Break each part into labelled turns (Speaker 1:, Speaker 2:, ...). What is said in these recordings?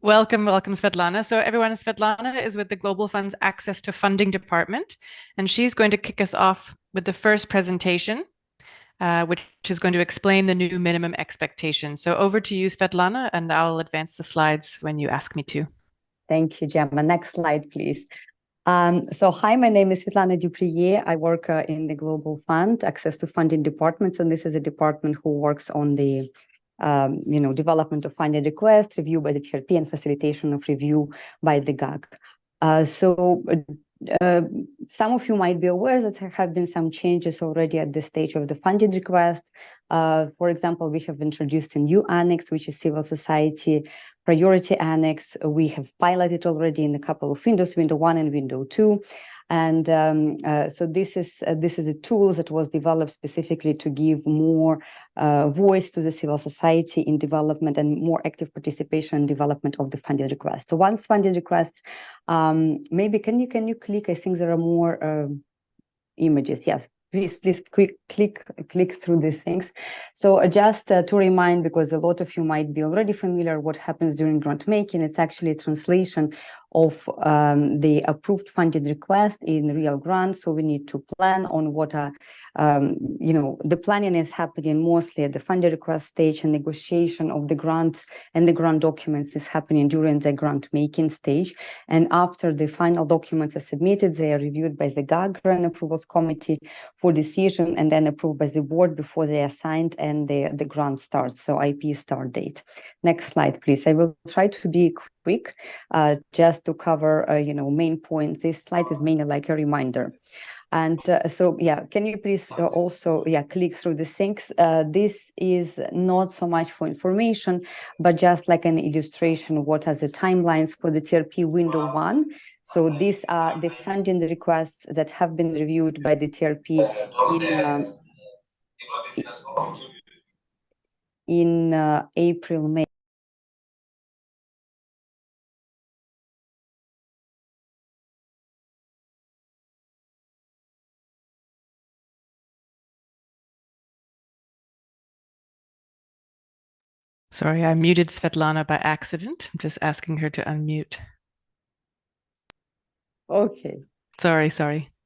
Speaker 1: Welcome, Svetlana. So everyone, Svetlana is with the Global Fund's Access to Funding Department, and she's going to kick us off with the first presentation, which is going to explain the new minimum expectation. So over to you, Svetlana, and I'll advance the slides when you ask me to.
Speaker 2: Thank you, Gemma. Next slide, please. Hi, my name is Svetlana Duprier. I work in the Global Fund Access to Funding Department. So this is a department who works on the development of funding requests, review by the TRP, and facilitation of review by the GAG. Some of you might be aware that there have been some changes already at this stage of the funding request. For example, we have introduced a new annex, which is civil society priority annex. We have piloted already in a couple of windows, window 1 and window 2. And so this is a tool that was developed specifically to give more voice to the civil society in development and more active participation in development of the funding request. So once funding requests, maybe can you click? I think there are more images. Yes. Please click through these things. So just to remind, because a lot of you might be already familiar what happens during grant making, it's actually a translation of the approved funded request in real grants. So we need to plan on what are, the planning is happening mostly at the funded request stage, and negotiation of the grants and the grant documents is happening during the grant making stage. And after the final documents are submitted, they are reviewed by the GAG Grant Approvals Committee for decision, and then approved by the board before they are signed and the grant starts. So IP start date. Next slide, please. I will try to be quick, just to cover, main points. This slide is mainly like a reminder. And can you please also click through the things? This is not so much for information, but just like an illustration. What are the timelines for the TRP window 1? So these are the funding requests that have been reviewed by the TRP in April, May.
Speaker 1: Sorry, I muted Svetlana by accident. I'm just asking her to unmute.
Speaker 2: Okay.
Speaker 1: Sorry.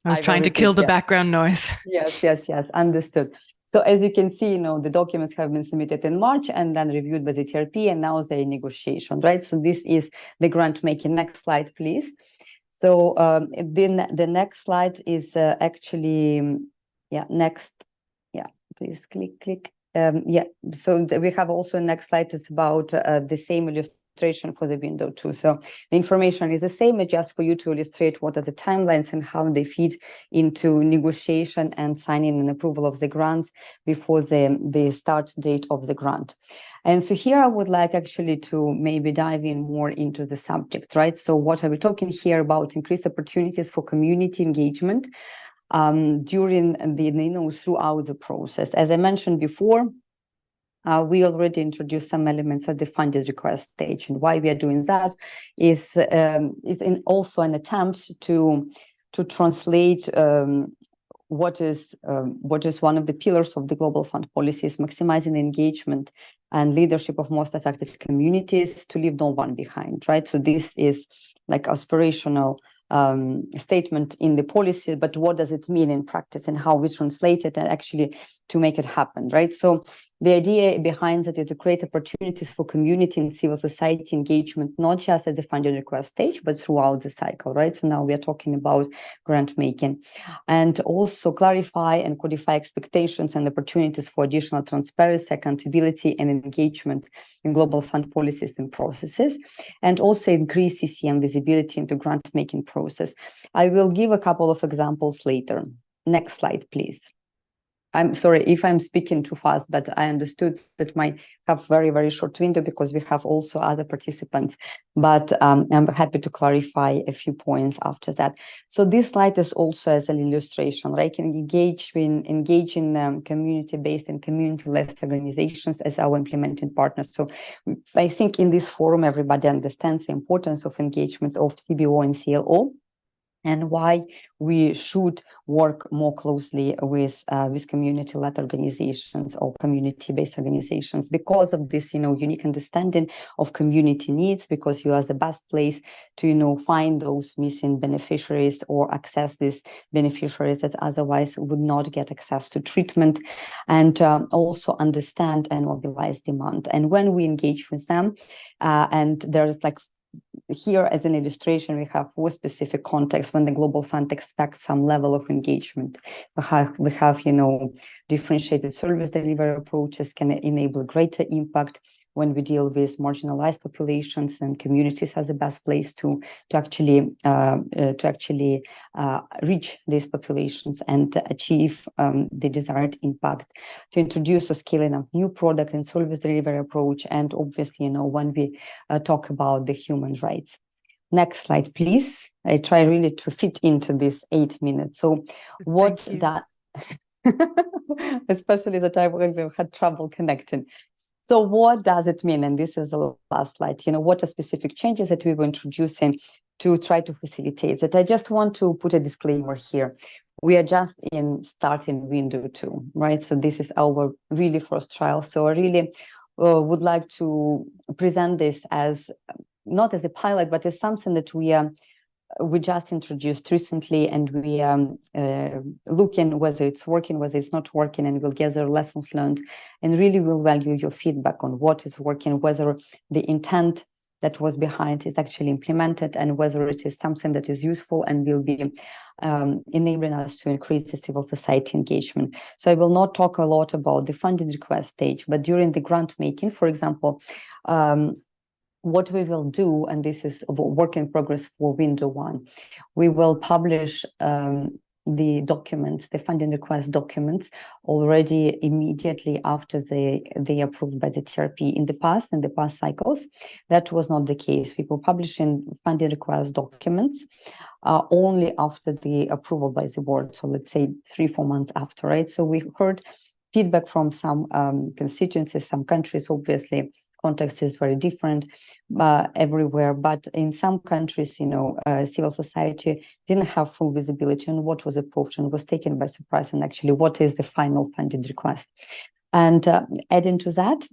Speaker 1: I was trying to kill the background noise.
Speaker 2: Yes, understood. So as you can see, the documents have been submitted in March and then reviewed by the TRP, and now they're in negotiation, right? So this is the grant making. Next slide, please. So then the next slide is next. Yeah, please click. So we have also next slide is about the same illustration for the window 2. So the information is the same, just for you to illustrate what are the timelines and how they feed into negotiation and signing and approval of the grants before the start date of the grant. And so here I would like actually to maybe dive in more into the subject, right? So what are we talking here about? Increased opportunities for community engagement during throughout the process. As I mentioned before, we already introduced some elements at the funded request stage, and why we are doing that is also an attempt to translate what is one of the pillars of the Global Fund policy, is maximizing the engagement and leadership of most affected communities to leave no one behind, right? So this is like aspirational statement in the policy, but what does it mean in practice and how we translate it and actually to make it happen, right? So the idea behind that is to create opportunities for community and civil society engagement, not just at the funding request stage, but throughout the cycle, right? So now we are talking about grant making, and also clarify and codify expectations and opportunities for additional transparency, accountability, and engagement in global fund policies and processes, and also increase CCM visibility into grant making process. I will give a couple of examples later. Next slide, please. I'm sorry if I'm speaking too fast, but I understood that might have very, very short window because we have also other participants, but I'm happy to clarify a few points after that. So this slide is also as an illustration, right? Can engage in community-based and community-led organizations as our implementing partners. So I think in this forum, everybody understands the importance of engagement of CBO and CLO. and why we should work more closely with community-led organizations or community-based organizations, because of this, unique understanding of community needs, because you are the best place to, find those missing beneficiaries or access these beneficiaries that otherwise would not get access to treatment, and also understand and mobilize demand. And when we engage with them, and there's like, here as an illustration, we have 4 specific contexts when the Global Fund expects some level of engagement. We have differentiated service delivery approaches can enable greater impact when we deal with marginalized populations, and communities as the best place to actually reach these populations and achieve the desired impact, to introduce or scaling up new product and service delivery approach, and obviously, when we talk about the human rights. Next slide, please. I try really to fit into this 8 minutes. So what that, especially that I had trouble connecting. So what does it mean? And this is the last slide. What are specific changes that we were introducing to try to facilitate that? I just want to put a disclaimer here. We are just in starting window 2, right? So this is our really first trial. So I really would like to present this as not as a pilot, but as something that we just introduced recently, and we looking whether it's working, whether it's not working, and we'll gather lessons learned, and really will value your feedback on what is working, whether the intent that was behind is actually implemented, and whether it is something that is useful and will be enabling us to increase the civil society engagement. So I will not talk a lot about the funding request stage, but during the grant making, for example, what we will do, and this is a work in progress for window 1, we will publish the documents, the funding request documents, already immediately after they approved by the TRP. In the past cycles, that was not the case. We were publishing funding request documents only after the approval by the board. So let's say 3-4 months after, right? So we heard feedback from some constituencies, some countries. Obviously, context is very different everywhere, but in some countries, civil society didn't have full visibility on what was approved and was taken by surprise, and actually what is the final funding request. And adding to that,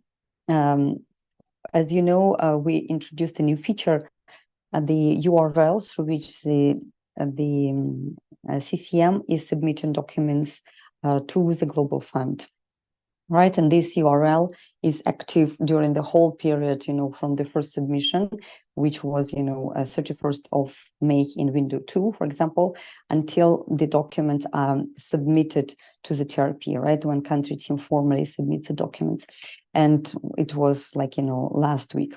Speaker 2: as you know, we introduced a new feature, the URL through which the CCM is submitting documents to the Global Fund. Right, and this URL is active during the whole period, from the first submission, which was, 31st of May in window 2, for example, until the documents are submitted to the TRP, right, when country team formally submits the documents. And it was like, last week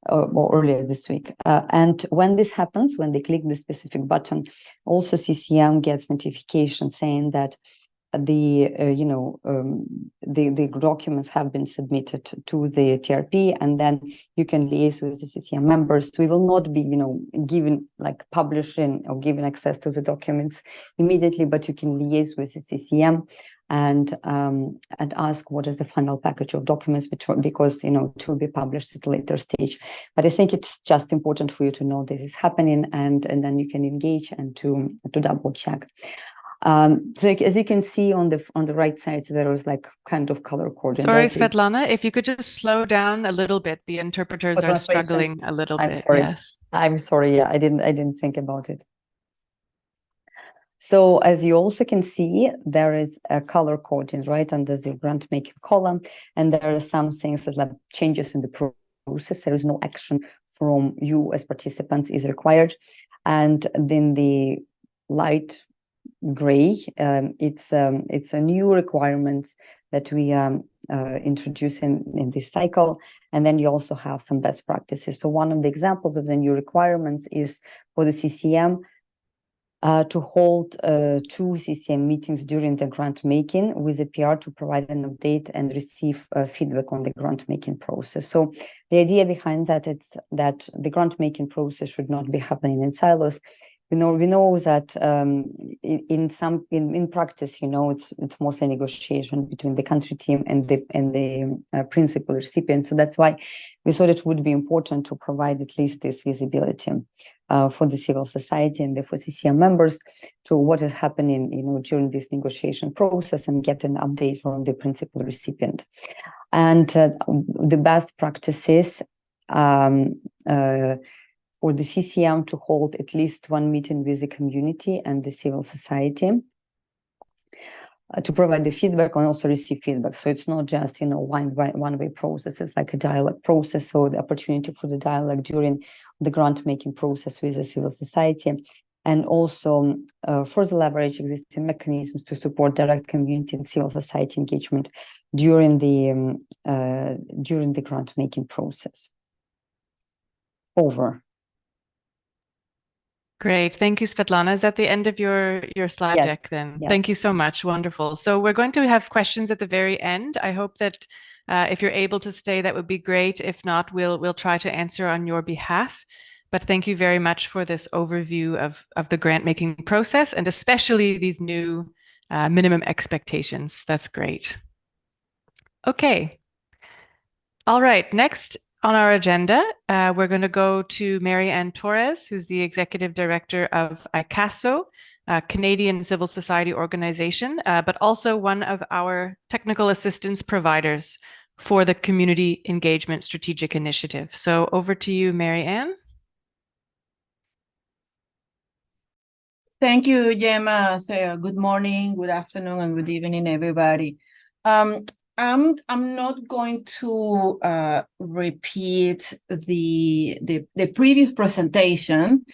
Speaker 2: or earlier this week. And when this happens, when they click the specific button, also CCM gets notification saying that the documents have been submitted to the TRP, and then you can liaise with the CCM members. We will not be, giving publishing or giving access to the documents immediately, but you can liaise with the CCM and ask what is the final package of documents, because it will be published at a later stage. But I think it's just important for you to know this is happening, and then you can engage and to double check. So as you can see on the right side, so there was kind of color coding.
Speaker 1: Sorry,
Speaker 2: right?
Speaker 1: Svetlana, if you could just slow down a little bit. The interpreters are struggling a little bit.
Speaker 2: Sorry.
Speaker 1: Yes.
Speaker 2: I'm sorry. Yeah, I didn't think about it. So as you also can see, there is a color coding right under the grant making column, and there are some things that like changes in the process. There is no action from you as participants is required, and then the light gray, it's a new requirements that we introduce in this cycle. And then you also have some best practices. So one of the examples of the new requirements is for the CCM to hold 2 CCM meetings during the grant making with the PR to provide an update and receive feedback on the grant making process. So the idea behind that is that the grant making process should not be happening in silos. We know that in practice, it's mostly negotiation between the country team and the principal recipient. So that's why we thought it would be important to provide at least this visibility. for the civil society and for CCM members to what is happening, during this negotiation process and get an update from the principal recipient. And the best practices for the CCM to hold at least one meeting with the community and the civil society to provide the feedback and also receive feedback. So it's not just, one-way process. It's like a dialogue process. So the opportunity for the dialogue during the grant making process with the civil society, and also further leverage existing mechanisms to support direct community and civil society engagement during the grant making process. Over.
Speaker 1: Great. Thank you, Svetlana. Is that the end of your slide
Speaker 2: Yes.
Speaker 1: deck then?
Speaker 2: Yes.
Speaker 1: Thank you so much. Wonderful. So we're going to have questions at the very end. I hope that if you're able to stay, that would be great. If not, we'll try to answer on your behalf. But thank you very much for this overview of the grant making process and especially these new minimum expectations. That's great. Okay. All right. Next on our agenda, we're going to go to Mary Ann Torres, who's the Executive Director of ICASO, a Canadian civil society organization, but also one of our technical assistance providers for the Community Engagement Strategic Initiative. So over to you, Mary Ann.
Speaker 3: Thank you, Gemma. Good morning, good afternoon, and good evening, everybody. I'm not going to repeat the previous presentation.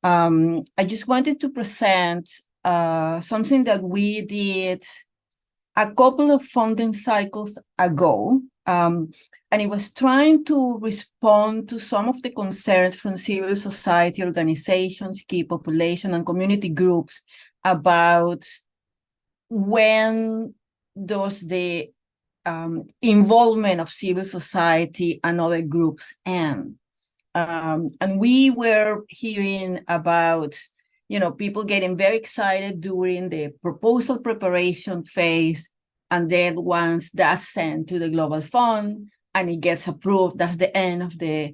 Speaker 3: I just wanted to present something that we did a couple of funding cycles ago. And it was trying to respond to some of the concerns from civil society organizations, key population, and community groups about when does the involvement of civil society and other groups end. And we were hearing about people getting very excited during the proposal preparation phase. And then once that's sent to the Global Fund and it gets approved, that's the end of the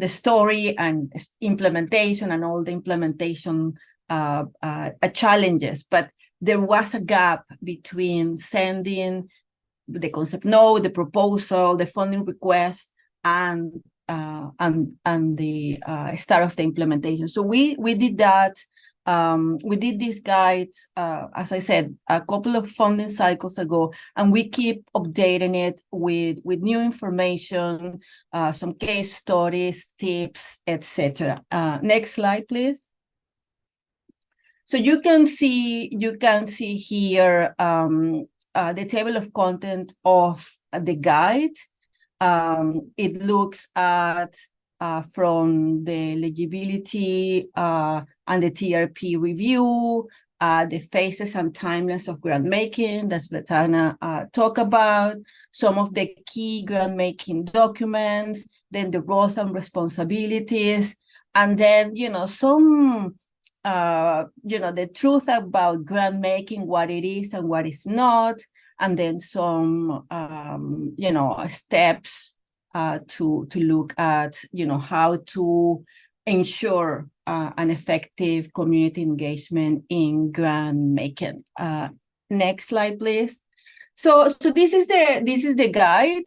Speaker 3: story and implementation and all the implementation challenges. But there was a gap between sending the concept note, the proposal, the funding request, and the start of the implementation. So we did that. We did this guide, as I said, a couple of funding cycles ago, and we keep updating it with new information, some case studies, tips, etc. Next slide, please. So you can see here the table of content of the guide. It looks at from the eligibility and the TRP review, the phases and timelines of grant making that Svetlana talked about, some of the key grant making documents, then the roles and responsibilities, and then some the truth about grant making, what it is and what is not, and then some steps to look at how to ensure an effective community engagement in grant making. Next slide, please. So this is the guide.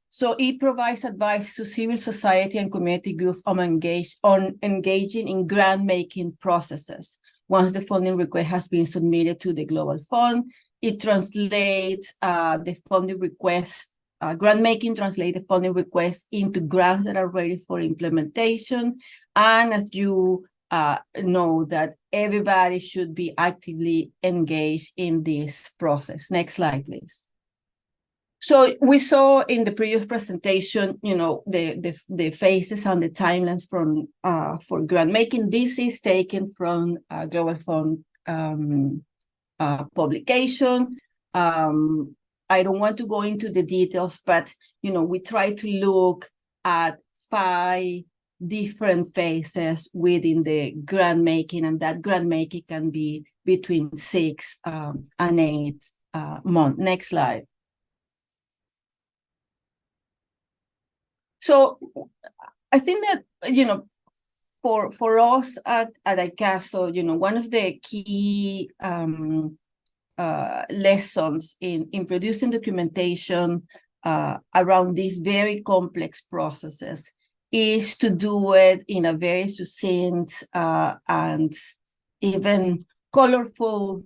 Speaker 3: So it provides advice to civil society and community groups on engaging in grant making processes. Once the funding request has been submitted to the Global Fund, it translates the funding request. Grant making translates the funding request into grants that are ready for implementation. And as you know, that everybody should be actively engaged in this process. Next slide, please. So we saw in the previous presentation, the phases and the timelines from for grant making. This is taken from Global Fund publication. I don't want to go into the details, but we try to look at 5 different phases within the grant making, and that grant making can be between 6 and 8 months. Next slide. So I think that for us at ICASO, one of the key lessons in producing documentation around these very complex processes is to do it in a very succinct and even colorful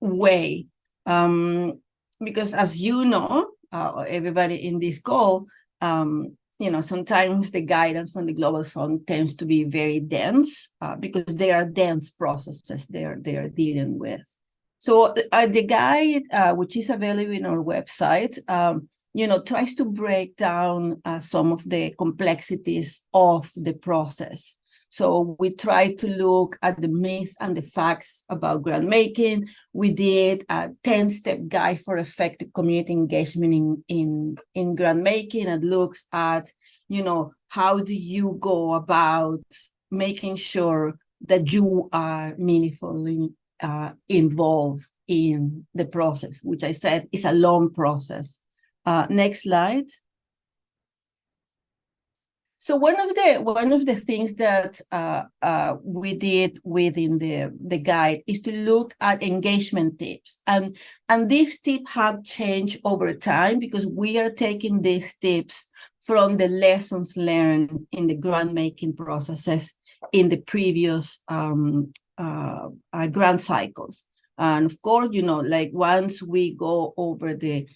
Speaker 3: way. Because as you know, everybody in this call, sometimes the guidance from the Global Fund tends to be very dense because they are dense processes they are dealing with. So the guide, which is available in our website, tries to break down some of the complexities of the process. So we try to look at the myth and the facts about grant making. We did a 10-step guide for effective community engagement in grant making. It looks at, how do you go about making sure that you are meaningfully involved in the process, which I said is a long process. Next slide. So one of the things that we did within the guide is to look at engagement tips, and these tips have changed over time because we are taking these tips from the lessons learned in the grant making processes in the previous grant cycles. And of course, like once we go over the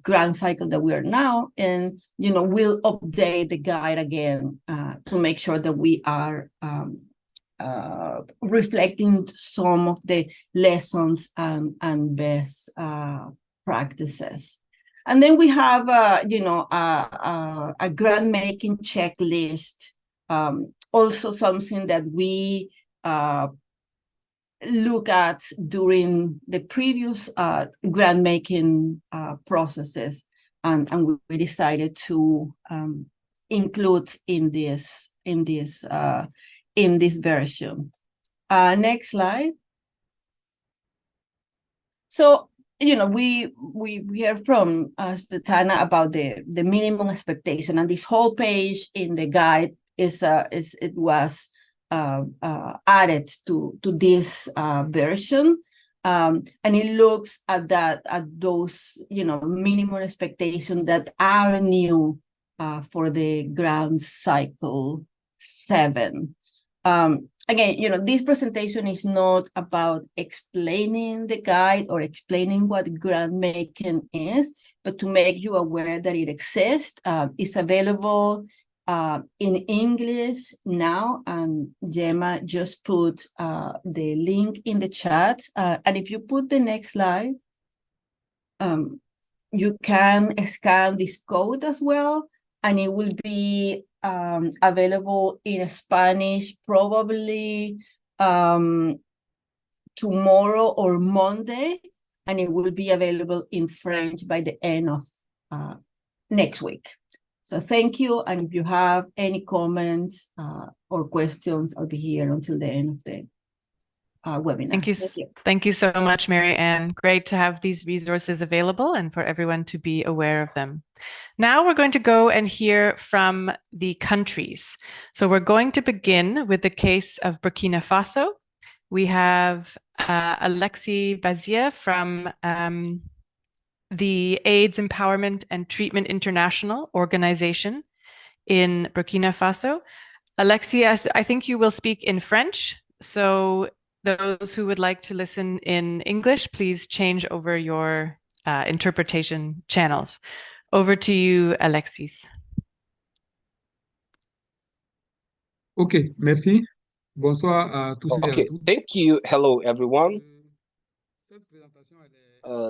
Speaker 3: grant cycle that we are now in, we'll update the guide again to make sure that we are reflecting some of the lessons and best practices. And then we have, a grant making checklist, also something that we look at during the previous grant making processes, and we decided to include in this version. Next slide. So we hear from Svetlana about the minimum expectation, and this whole page in the guide it was added to this version, and it looks at those minimum expectations that are new for the grant cycle 7. Again, this presentation is not about explaining the guide or explaining what grant making is, but to make you aware that it exists. It's available in English now, and Gemma just put the link in the chat. And if you put the next slide, you can scan this code as well, and it will be available in Spanish probably tomorrow or Monday, and it will be available in French by the end of next week. So thank you, and if you have any comments or questions, I'll be here until the end of the webinar.
Speaker 1: Thank you so much, Mary Ann. Great to have these resources available and for everyone to be aware of them. Now we're going to go and hear from the countries. So we're going to begin with the case of Burkina Faso. We have Alexis Bazier from the AIDS Empowerment and Treatment International organization in Burkina Faso. Alexis, I think you will speak in French. So those who would like to listen in English, please change over your interpretation channels. Over to you, Alexis.
Speaker 4: Ok, merci. Bonsoir à tous et à toutes.
Speaker 5: Thank you. Hello, everyone.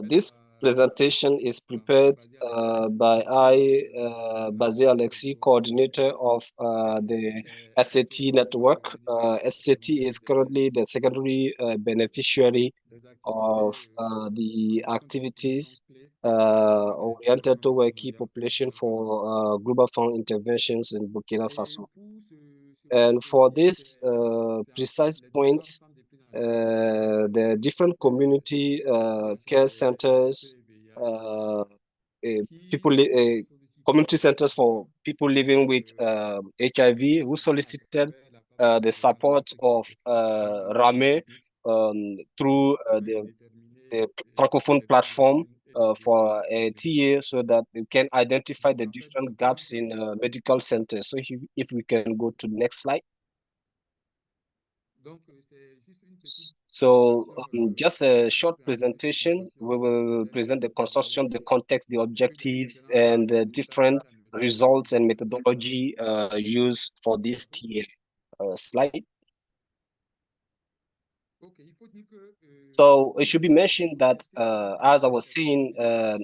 Speaker 5: This presentation is prepared by Bazier Alexis, coordinator of the SAT network. SAT is currently the secondary beneficiary of the activities oriented toward key population for Global Fund interventions in Burkina Faso. And for this precise point, the different community care centers, community centers for people living with HIV, who solicited the support of RAME through the Francophone platform for a TA, so that we can identify the different gaps in medical centers. So if we can go to the next slide. So just a short presentation. We will present the consortium, the context, the objectives, and the different results and methodology used for this TA. Slide. So it should be mentioned that, as I was saying,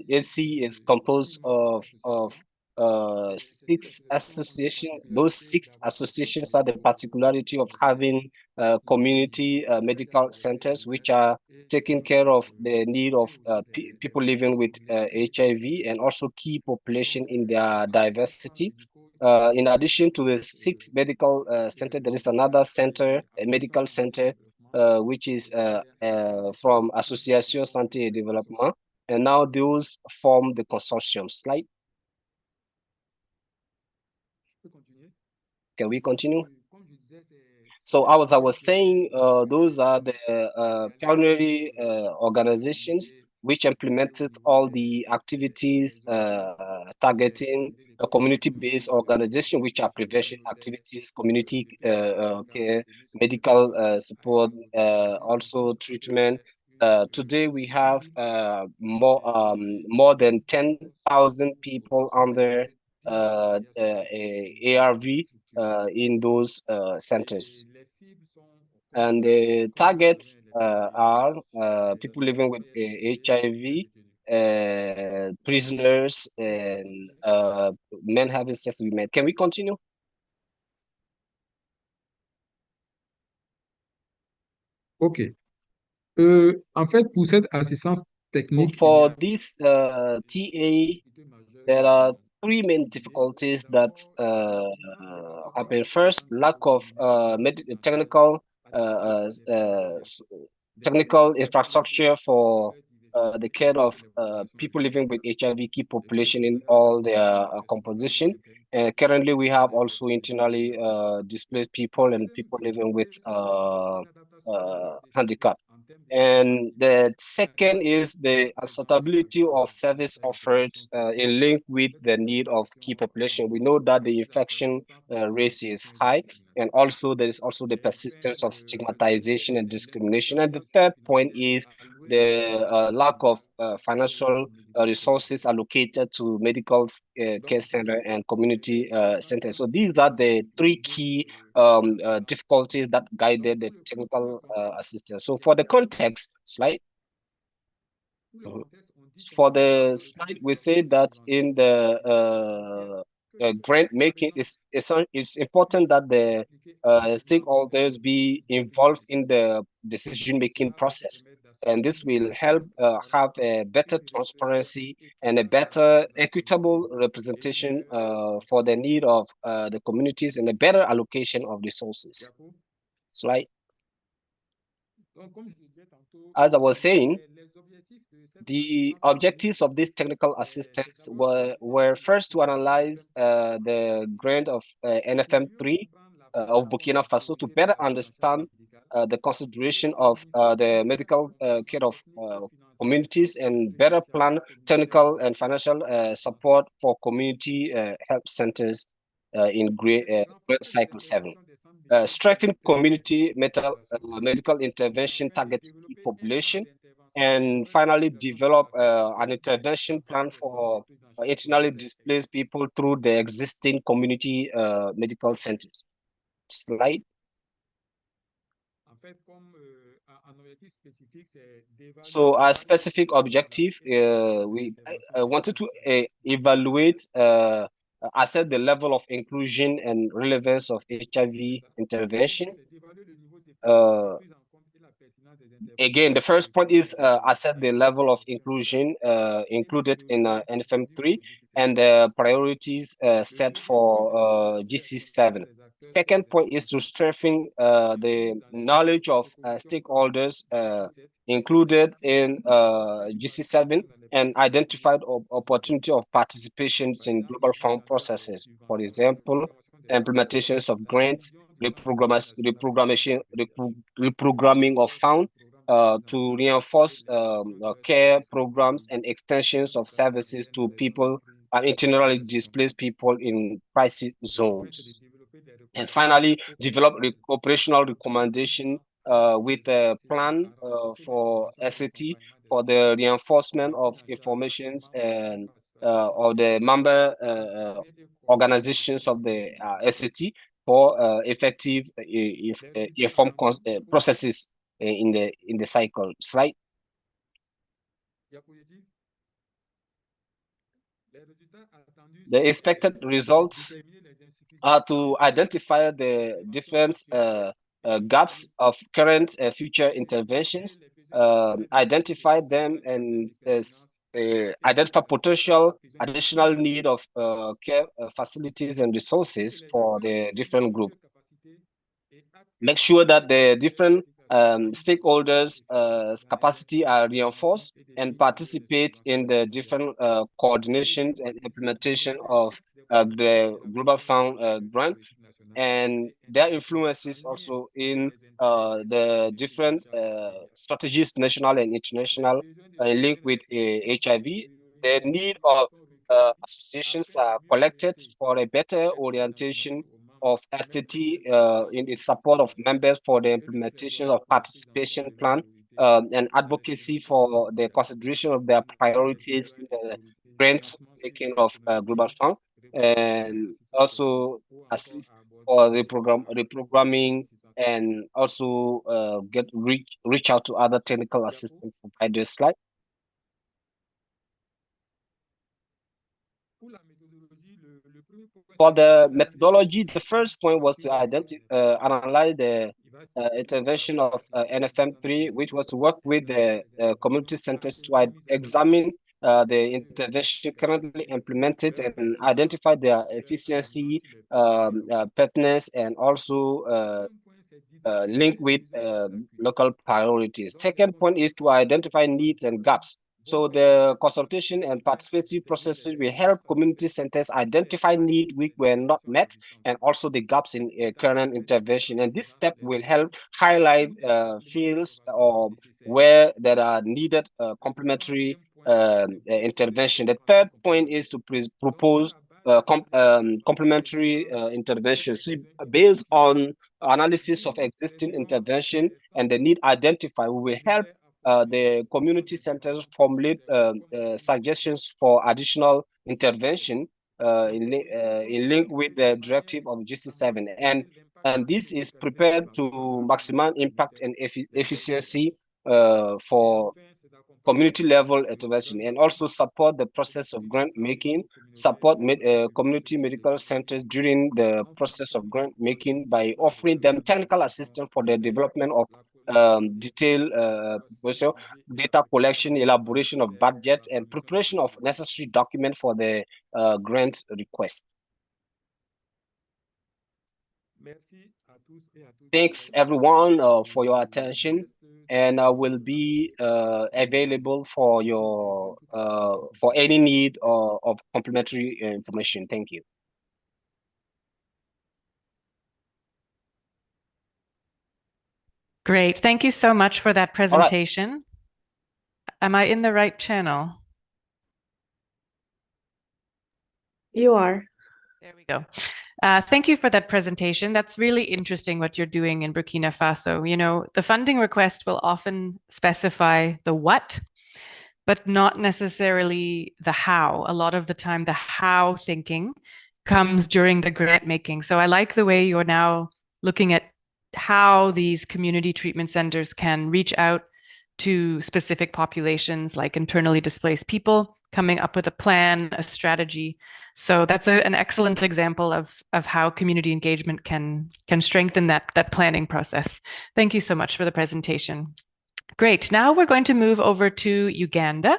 Speaker 5: AC is composed of 6 associations. Those 6 associations are the particularity of having community medical centers, which are taking care of the need of people living with HIV and also key population in their diversity. In addition to the 6 medical center, there is another center, a medical center, which is from Association Santé et Développement. And now those form the consortium. Slide. Can we continue? So as I was saying, those are the pioneering organizations which implemented all the activities targeting a community-based organization, which are prevention activities, community care, medical support, also treatment. Today we have more than 10,000 people under ARV in those centers. And the targets are people living with HIV, prisoners, and men having sex with men. Can we continue?
Speaker 4: OK. En fait, pour cette assistance technique,
Speaker 5: For this TA, there are 3 main difficulties that happen. First, lack of technical infrastructure for the care of people living with HIV key population in all their composition. Currently, we have also internally displaced people and people living with handicap. And the second is the acceptability of service offered in link with the need of key population. We know that the infection rate is high, and also there is also the persistence of stigmatization and discrimination. And the third point is the lack of financial resources allocated to medical care center and community centers. So these are the 3 key difficulties that guided the technical assistance. So for the context slide, for the slide, we say that in the grant making, it's important that the stakeholders be involved in the decision-making process. And this will help have a better transparency and a better equitable representation for the need of the communities and a better allocation of resources. Slide. As I was saying, the objectives of this technical assistance were first to analyze the grant of NFM3 of Burkina Faso to better understand the consideration of the medical care of communities and better plan technical and financial support for community health centers in grant cycle 7. Strengthen community medical intervention targeting population, and finally develop an intervention plan for internally displaced people through the existing community medical centers. Slide. So our specific objective, we wanted to evaluate, assess the level of inclusion and relevance of HIV intervention. Again, the first point is assess the level of inclusion included in NFM3 and the priorities set for GC7. second point is to strengthen the knowledge of stakeholders included in GC7 and identified opportunity of participations in global fund processes. For example, implementations of grants, reprogramming of fund to reinforce care programs and extensions of services to people and internally displaced people in crisis zones. And finally, develop operational recommendation with a plan for SAT for the reinforcement of informations and of the member organizations of the SAT for effective informed processes in the cycle. Slide. The expected results are to identify the different gaps of current and future interventions, identify them, and identify potential additional need of care facilities and resources for the different group. Make sure that the different stakeholders' capacity are reinforced and participate in the different coordination and implementation of the Global Fund grant, and their influences also in the different strategies, national and international, linked with HIV. The need of associations are collected for a better orientation of SCT in the support of members for the implementation of participation plan and advocacy for the consideration of their priorities in the grant making of Global Fund, and also assist for reprogramming, and also reach out to other technical assistance providers. Slide. For the methodology, the first point was to analyze the intervention of NFM3, which was to work with the community centers to examine the intervention currently implemented and identify their efficiency, pertinence, and also linked with local priorities. Second point is to identify needs and gaps. So the consultation and participative processes will help community centers identify needs which were not met and also the gaps in current intervention. And this step will help highlight fields or where there are needed complementary intervention. The third point is to propose complementary interventions based on analysis of existing intervention and the need identified. We will help the community centers formulate suggestions for additional intervention in link with the directive of GC7, and this is prepared to maximize impact and efficiency for community level intervention, and also support the process of grant making, support community medical centers during the process of grant making by offering them technical assistance for the development of detailed data collection, elaboration of budget, and preparation of necessary documents for the grant request. Thanks everyone for your attention, and I will be available for your for any need of complementary information. Thank you.
Speaker 1: Great. Thank you so much for that presentation. Am I in the right channel?
Speaker 6: You are.
Speaker 1: There we go. Thank you for that presentation. That's really interesting what you're doing in Burkina Faso. You know, the funding request will often specify the what, but not necessarily the how. A lot of the time, the how thinking comes during the grant making. So I like the way you're now looking at how these community treatment centers can reach out to specific populations like internally displaced people, coming up with a plan, a strategy. So that's an excellent example of how community engagement can strengthen that planning process. Thank you so much for the presentation. Great. Now we're going to move over to Uganda.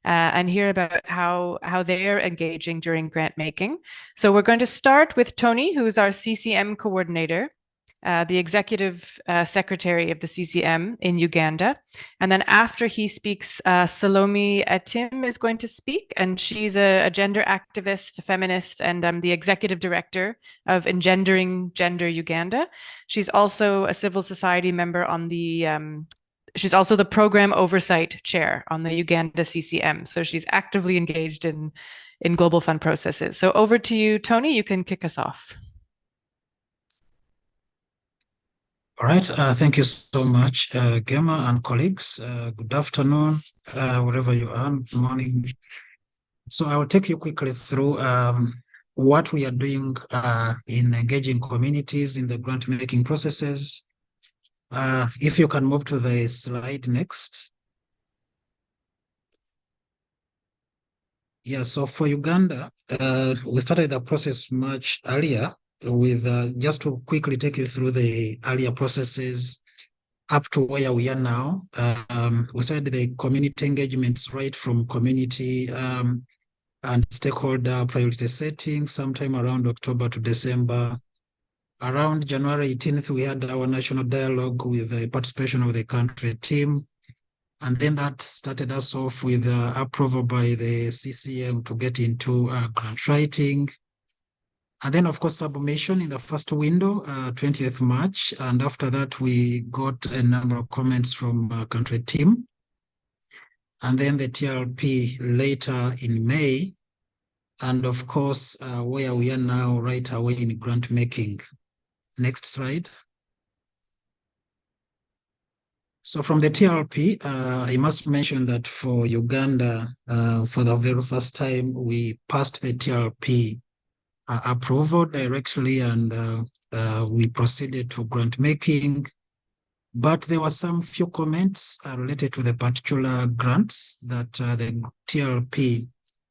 Speaker 1: and hear about how they're engaging during grant making. So we're going to start with Tony, who is our CCM coordinator, the executive secretary of the CCM in Uganda. And then after he speaks, Salome Atim is going to speak, and she's a gender activist, a feminist, and the executive director of Engendering Gender Uganda. She's also a civil society member on the she's also the program oversight chair on the Uganda CCM. So she's actively engaged in global fund processes. So over to you, Tony. You can kick us off.
Speaker 7: All right, thank you so much, Gemma and colleagues. Good afternoon, wherever you are, good morning. So I will take you quickly through what we are doing in engaging communities in the grant-making processes. If you can move to the slide next. Yeah, so for Uganda, we started the process much earlier with, just to quickly take you through the earlier processes up to where we are now. We started the community engagements right from community and stakeholder priority setting sometime around October to December. Around January 18th, we had our national dialogue with the participation of the country team. And then that started us off with approval by the CCM to get into grant writing. And then, of course, submission in the first window, 20th March. And after that, we got a number of comments from country team. And then the TLP later in May. And of course, where we are now right away in grant making. Next slide. So from the TLP, I must mention that for Uganda, for the very first time, we passed the TLP approval directly, and we proceeded to grant making. But there were some few comments related to the particular grants that the TLP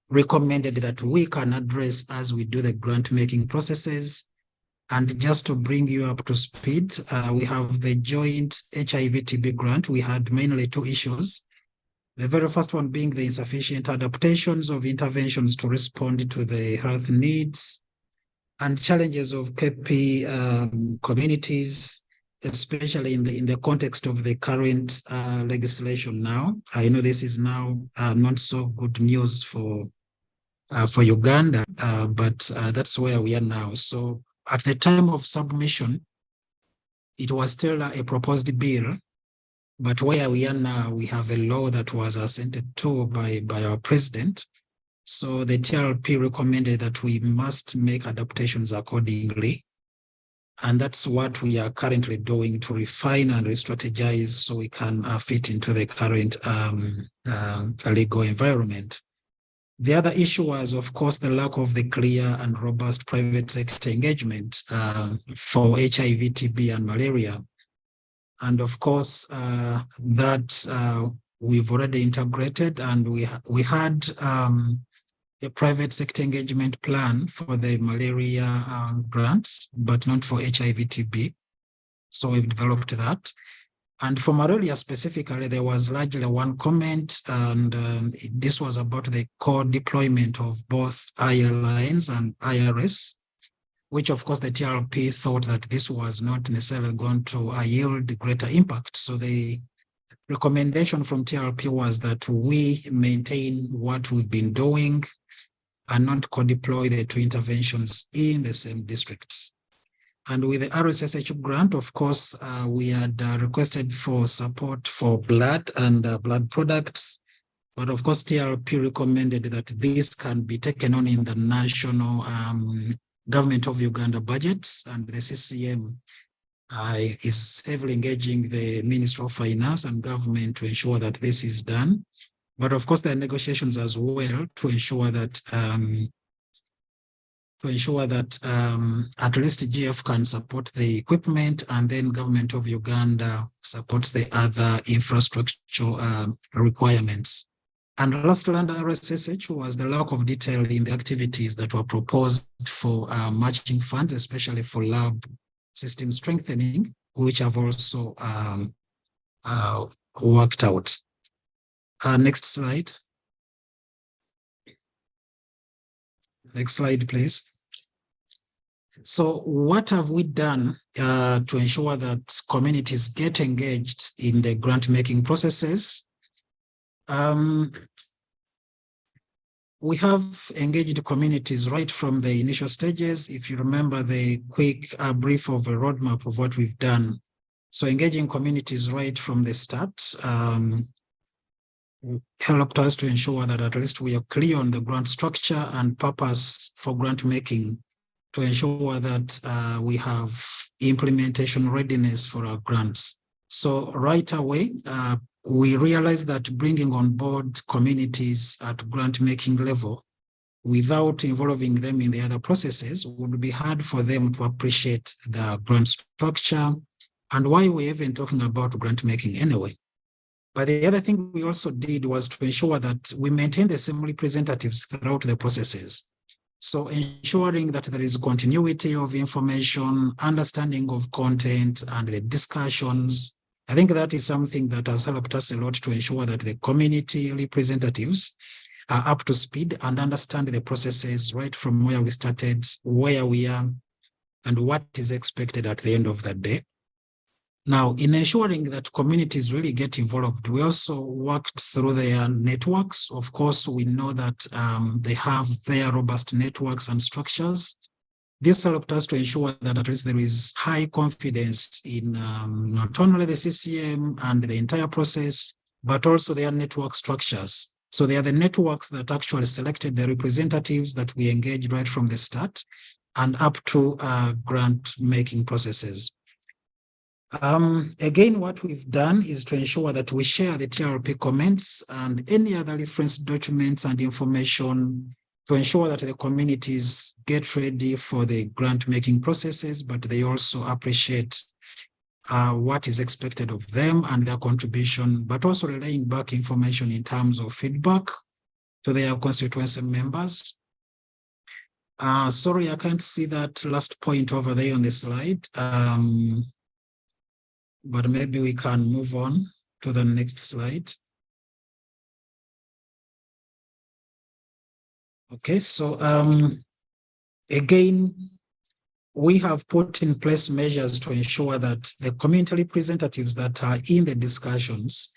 Speaker 7: recommended that we can address as we do the grant making processes. And just to bring you up to speed, we have the joint HIV/TB grant. We had mainly two issues. The very first one being the insufficient adaptations of interventions to respond to the health needs and challenges of KP communities, especially in the context of the current legislation now. I know this is now not so good news for Uganda, but that's where we are now. So at the time of submission, it was still a proposed bill, but where we are now, we have a law that was assented to by our president. So the TLP recommended that we must make adaptations accordingly. And that's what we are currently doing to refine and re-strategize so we can fit into the current legal environment. The other issue was, of course, the lack of the clear and robust private sector engagement for HIV, TB, and malaria. And of course, that we've already integrated, and we had a private sector engagement plan for the malaria grants, but not for HIV, TB. So we've developed that. And for malaria specifically, there was largely one comment, and this was about the co-deployment of both airlines and IRS, which of course the TLP thought that this was not necessarily going to yield greater impact. So the recommendation from TLP was that we maintain what we've been doing and not co-deploy the two interventions in the same districts. And with the RSSH grant, of course, we had requested for support for blood and blood products. But of course, TLP recommended that this can be taken on in the national government of Uganda budgets. And the CCM is heavily engaging the Ministry of Finance and government to ensure that this is done. But of course, there are negotiations as well to ensure that at least GF can support the equipment, and then government of Uganda supports the other infrastructure requirements. And lastly, under RSSH was the lack of detail in the activities that were proposed for matching funds, especially for lab system strengthening, which have also worked out. Next slide. Next slide, please. So what have we done to ensure that communities get engaged in the grant-making processes? We have engaged communities right from the initial stages. If you remember the quick brief of a roadmap of what we've done. So engaging communities right from the start helped us to ensure that at least we are clear on the grant structure and purpose for grant making, to ensure that we have implementation readiness for our grants. So right away, we realized that bringing on board communities at grant making level without involving them in the other processes would be hard for them to appreciate the grant structure and why we're even talking about grant making anyway. But the other thing we also did was to ensure that we maintain the same representatives throughout the processes. So ensuring that there is continuity of information, understanding of content, and the discussions. I think that is something that has helped us a lot to ensure that the community representatives are up to speed and understand the processes right from where we started, where we are, and what is expected at the end of the day. Now, in ensuring that communities really get involved, we also worked through their networks. Of course, we know that they have their robust networks and structures. This helped us to ensure that at least there is high confidence in not only the CCM and the entire process, but also their network structures. So they are the networks that actually selected the representatives that we engaged right from the start and up to grant making processes. Again, what we've done is to ensure that we share the TRP comments and any other reference documents and information to ensure that the communities get ready for the grant making processes, but they also appreciate what is expected of them and their contribution, but also relaying back information in terms of feedback to their constituency members. Sorry, I can't see that last point over there on the slide. But maybe we can move on to the next slide. Okay, so again, we have put in place measures to ensure that the community representatives that are in the discussions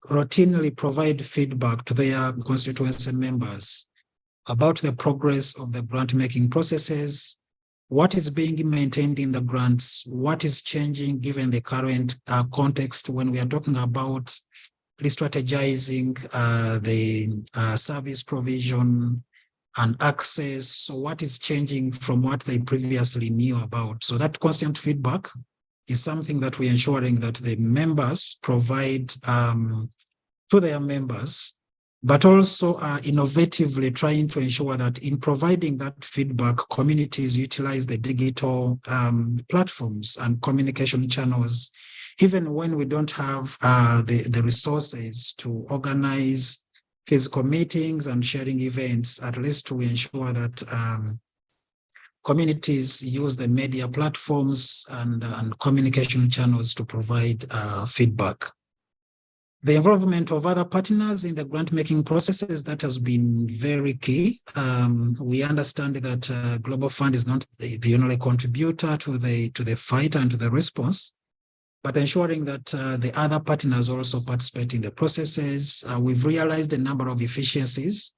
Speaker 7: routinely provide feedback to their constituency members about the progress of the grant making processes, what is being maintained in the grants, what is changing given the current context when we are talking about re-strategizing the service provision and access. So what is changing from what they previously knew about? So that constant feedback is something that we're ensuring that the members provide to their members, but also innovatively trying to ensure that in providing that feedback, communities utilize the digital platforms and communication channels, even when we don't have the resources to organize physical meetings and sharing events, at least to ensure that communities use the media platforms and communication channels to provide feedback. The involvement of other partners in the grant-making processes, that has been very key. We understand that Global Fund is not the only contributor to the fight and to the response, but ensuring that the other partners also participate in the processes. We've realized a number of efficiencies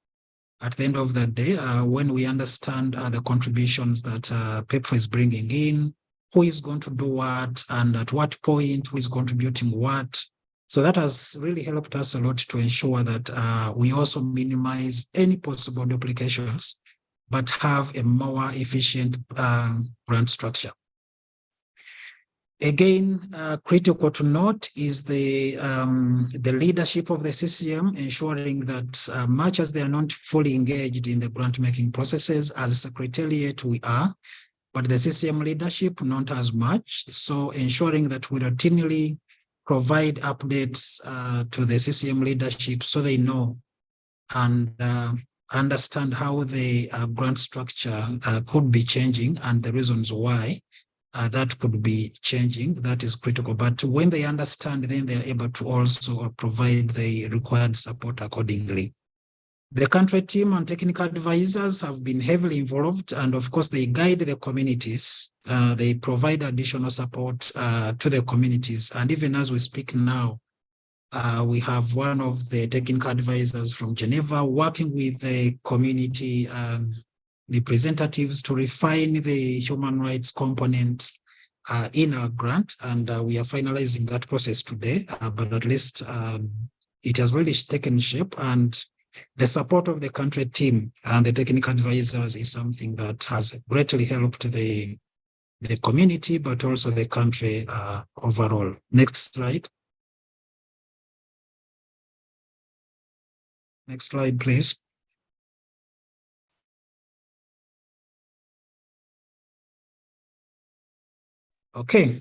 Speaker 7: at the end of the day when we understand the contributions that PEPFAR is bringing in, who is going to do what, and at what point who is contributing what. So that has really helped us a lot to ensure that we also minimize any possible duplications, but have a more efficient grant structure. Again, critical to note is the leadership of the CCM, ensuring that much as they are not fully engaged in the grant-making processes, as a secretariat we are, but the CCM leadership not as much. So ensuring that we routinely provide updates to the CCM leadership so they know and understand how the grant structure could be changing and the reasons why that could be changing. That is critical. But when they understand, then they are able to also provide the required support accordingly. The country team and technical advisors have been heavily involved, and of course, they guide the communities. They provide additional support to the communities. And even as we speak now, we have one of the technical advisors from Geneva working with the community representatives to refine the human rights component in our grant. And we are finalizing that process today, but at least it has really taken shape, and the support of the country team and the technical advisors is something that has greatly helped the community, but also the country overall. Next slide. Next slide, please. Okay.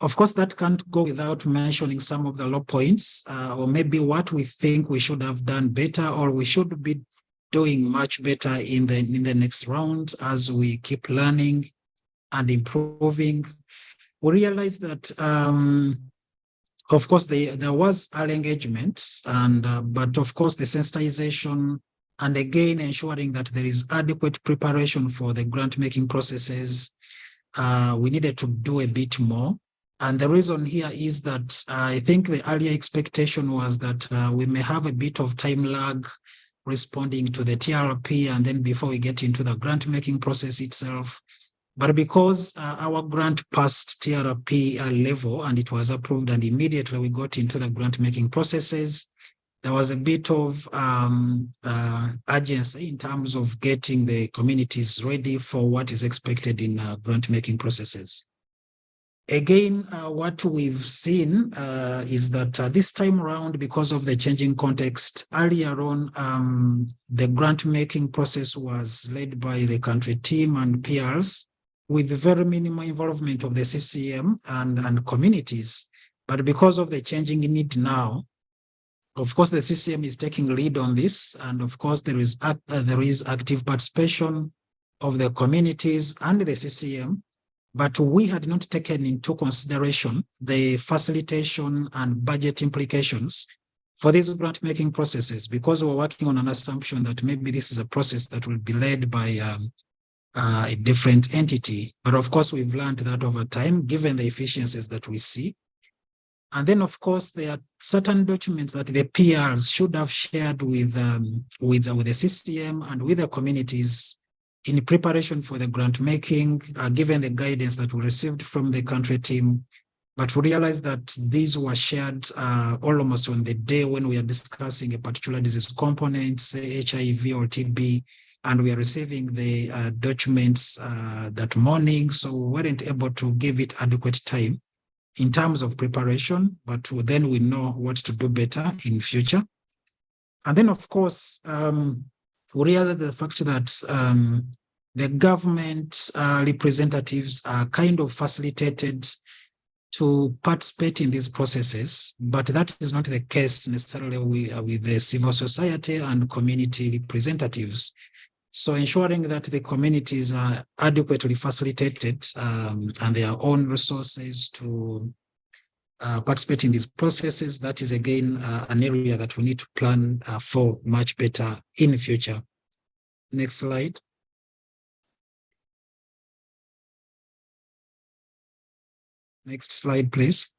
Speaker 7: Of course, that can't go without mentioning some of the low points, or maybe what we think we should have done better, or we should be doing much better in the next round as we keep learning and improving. We realize that, of course, there was early engagement, and but of course the sensitization, and again ensuring that there is adequate preparation for the grant making processes. We needed to do a bit more. And the reason here is that I think the earlier expectation was that we may have a bit of time lag responding to the TRP, and then before we get into the grant making process itself. But because our grant passed TRP level and it was approved, and immediately we got into the grant making processes, there was a bit of urgency in terms of getting the communities ready for what is expected in grant making processes. Again, what we've seen is that this time around, because of the changing context, earlier on, the grant-making process was led by the country team and PRs, with very minimal involvement of the CCM and communities. But because of the changing need now, of course, the CCM is taking lead on this, and of course, there is active participation of the communities and the CCM. But we had not taken into consideration the facilitation and budget implications for these grant-making processes, because we're working on an assumption that maybe this is a process that will be led by a different entity. But of course, we've learned that over time, given the efficiencies that we see. And then, of course, there are certain documents that the PRs should have shared with the CCM and with the communities in preparation for the grant making, given the guidance that we received from the country team. But we realized that these were shared almost on the day when we are discussing a particular disease component, say HIV or TB, and we are receiving the documents that morning. So we weren't able to give it adequate time in terms of preparation, but then we know what to do better in future. And then, of course, we realize the fact that the government representatives are kind of facilitated to participate in these processes, but that is not the case necessarily with the civil society and community representatives. So ensuring that the communities are adequately facilitated and their own resources to participate in these processes, that is again an area that we need to plan for much better in the future. Next slide. Next slide, please.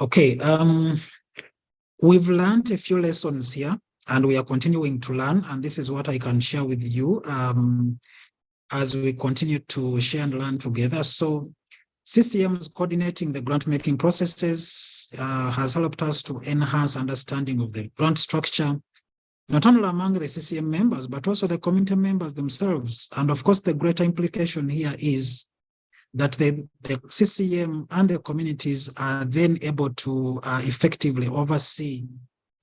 Speaker 7: Okay, we've learned a few lessons here, and we are continuing to learn, and this is what I can share with you as we continue to share and learn together. So CCM's coordinating the grant-making processes has helped us to enhance understanding of the grant structure, not only among the CCM members, but also the community members themselves. And of course, the greater implication here is that the CCM and the communities are then able to effectively oversee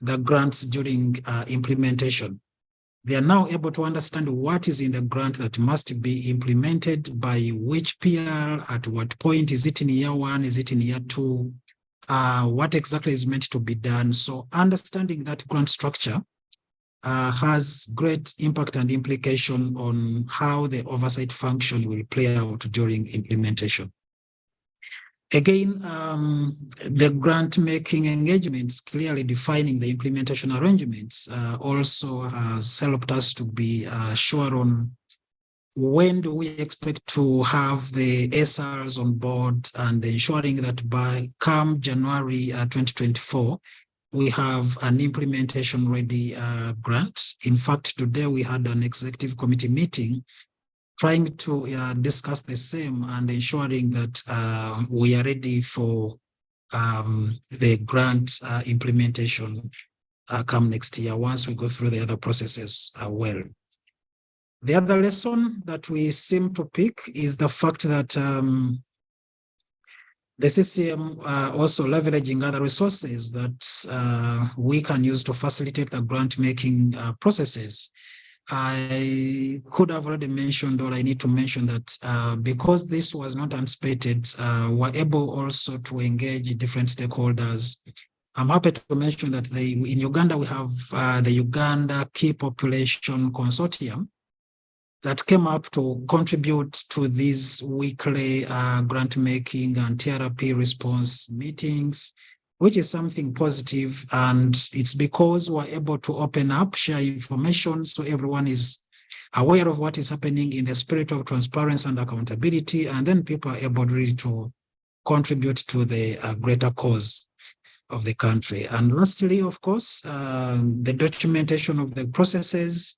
Speaker 7: the grants during implementation. They are now able to understand what is in the grant that must be implemented by which PR, at what point. Is it in year one? Is it in year two? What exactly is meant to be done? So understanding that grant structure has great impact and implication on how the oversight function will play out during implementation. Again, the grant-making engagements, clearly defining the implementation arrangements, also has helped us to be sure on when do we expect to have the SRs on board, and ensuring that by come January 2024, we have an implementation ready grant. In fact, today we had an executive committee meeting trying to discuss the same and ensuring that we are ready for the grant implementation come next year once we go through the other processes well. The other lesson that we seem to pick is the fact that the CCM also leveraging other resources that we can use to facilitate the grant making processes. I could have already mentioned, or I need to mention that because this was not anticipated, we're able also to engage different stakeholders. I'm happy to mention that in Uganda, we have the Uganda Key Population Consortium that came up to contribute to these weekly grant making and TRP response meetings, which is something positive. And it's because we're able to open up, share information, so everyone is aware of what is happening in the spirit of transparency and accountability. And then people are able really to contribute to the greater cause of the country. And lastly, of course, the documentation of the processes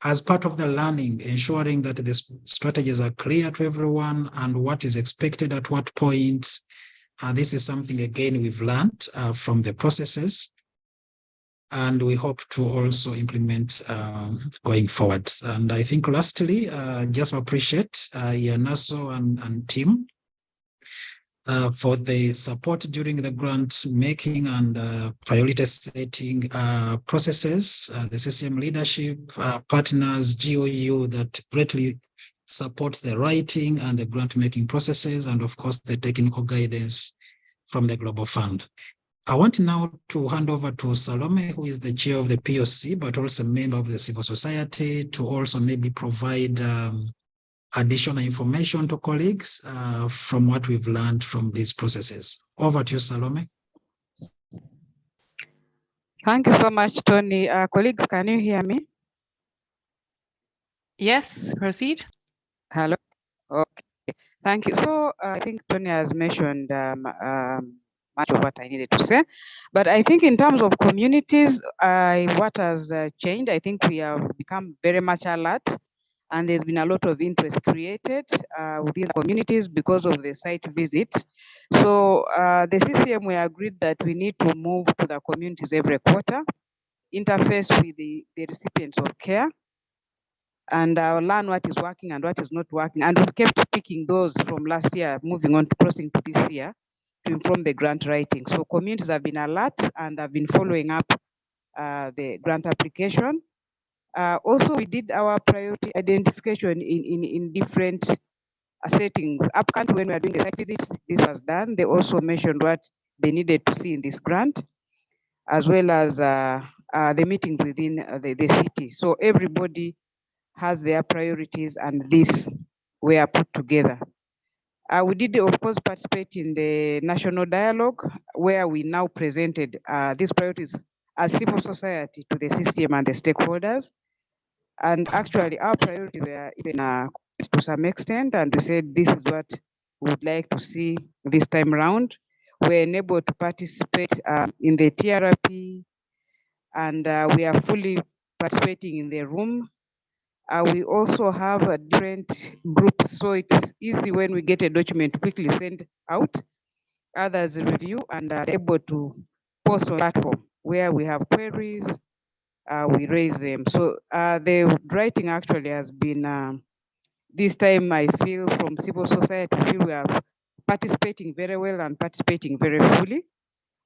Speaker 7: as part of the learning, ensuring that the strategies are clear to everyone and what is expected at what point. This is something, again, we've learned from the processes, and we hope to also implement going forward. And I think lastly, just appreciate Yanaso and team for the support during the grant making and priority setting processes, the CCM leadership, partners, GOU that greatly support the writing and the grant making processes, and of course the technical guidance from the Global Fund. I want now to hand over to Salome, who is the chair of the POC, but also a member of the civil society, to also maybe provide additional information to colleagues from what we've learned from these processes. Over to you, Salome.
Speaker 8: Thank you so much, Tony. Colleagues, can you hear me?
Speaker 1: Yes, proceed.
Speaker 8: Hello. Okay. Thank you. So I think Tony has mentioned much of what I needed to say, but I think in terms of communities, what has changed, I think we have become very much alert, and there's been a lot of interest created within the communities because of the site visits. So the CCM, we agreed that we need to move to the communities every quarter, interface with the recipients of care, and learn what is working and what is not working. And we kept picking those from last year, moving on to crossing to this year to inform the grant writing. So communities have been alert and have been following up the grant application. Also, we did our priority identification in different settings. Up country, when we are doing the site visits, this was done. They also mentioned what they needed to see in this grant, as well as the meetings within the city. So everybody has their priorities, and these were put together. We did, of course, participate in the national dialogue, where we now presented these priorities as civil society to the system and the stakeholders. And actually, our priorities were even to some extent, and we said this is what we would like to see this time around. We're enabled to participate in the TRP, and we are fully participating in the room. We also have different groups, so it's easy when we get a document quickly send out. Others review and are able to post on platform where we have queries, we raise them. So the writing actually has been, this time I feel from civil society, I feel we are participating very well and participating very fully.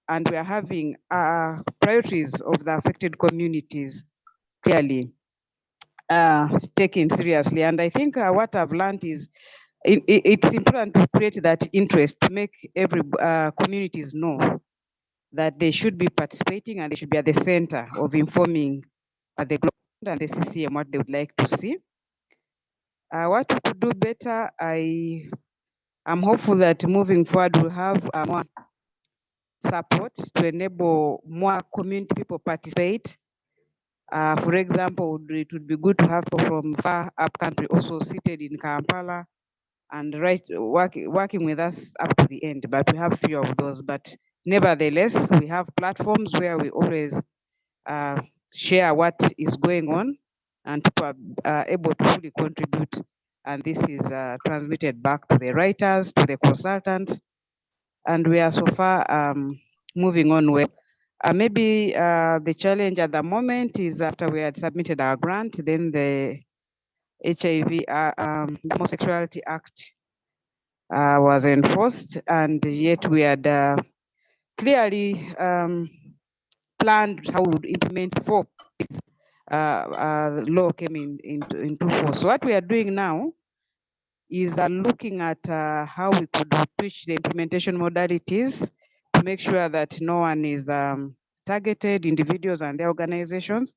Speaker 8: And we are having priorities of the affected communities clearly taken seriously. And I think what I've learned is it's important to create that interest, to make every communities know that they should be participating and they should be at the center of informing the global and the CCM what they would like to see. What we could do better, I I'm hopeful that moving forward we'll have more support to enable more community people participate. For example, it would be good to have people from far up country also seated in Kampala and working with us up to the end. But we have few of those. But nevertheless, we have platforms where we always share what is going on, and people are able to fully contribute. And this is transmitted back to the writers, to the consultants, and we are so far moving on well. Maybe the challenge at the moment is after we had submitted our grant, then the HIV, Homosexuality Act was enforced, and yet we had clearly planned how we would implement before this law came into force. So what we are doing now is looking at how we could switch the implementation modalities to make sure that no one is targeted, individuals and their organizations,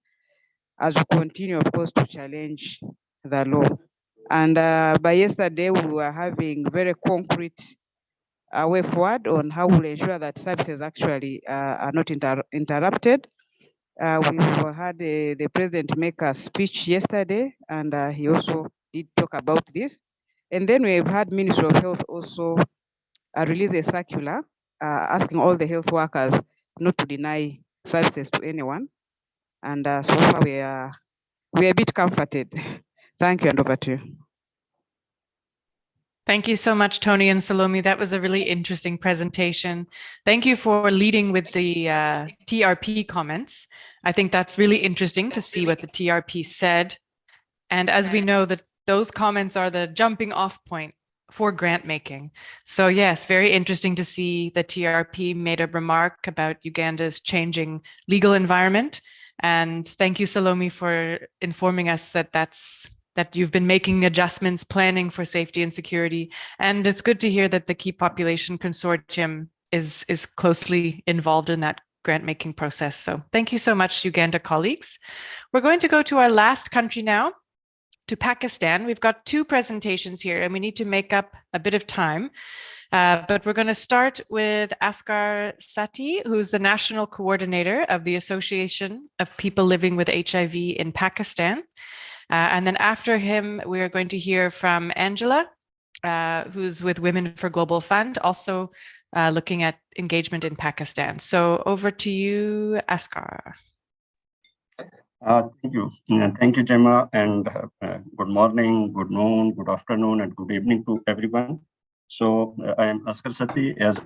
Speaker 8: as we continue, of course, to challenge the law. And by yesterday, we were having very concrete way forward on how we'll ensure that services actually are not interrupted. We had the president make a speech yesterday, and he also did talk about this. And then we've had Ministry of Health also release a circular asking all the health workers not to deny services to anyone. And so far we are a bit comforted. Thank you, and over to you.
Speaker 1: Thank you so much, Tony and Salome. That was a really interesting presentation. Thank you for leading with the TRP comments. I think that's really interesting to see what the TRP said. And as we know, that those comments are the jumping off point for grant making. So yes, very interesting to see the TRP made a remark about Uganda's changing legal environment. And thank you, Salome, for informing us that you've been making adjustments, planning for safety and security. And it's good to hear that the Key Population Consortium is closely involved in that grant making process. So thank you so much, Uganda colleagues. We're going to go to our last country now, to Pakistan. We've got two presentations here and we need to make up a bit of time. But we're going to start with Asghar Sati, who's the National Coordinator of the Association of People Living with HIV in Pakistan. And then after him, we are going to hear from Angela, who's with Women for Global Fund, also looking at engagement in Pakistan. So over to you, Asghar.
Speaker 9: Thank you. Thank you, Gemma, and good morning, good noon, good afternoon, and good evening to everyone. So I am Asghar Sati, as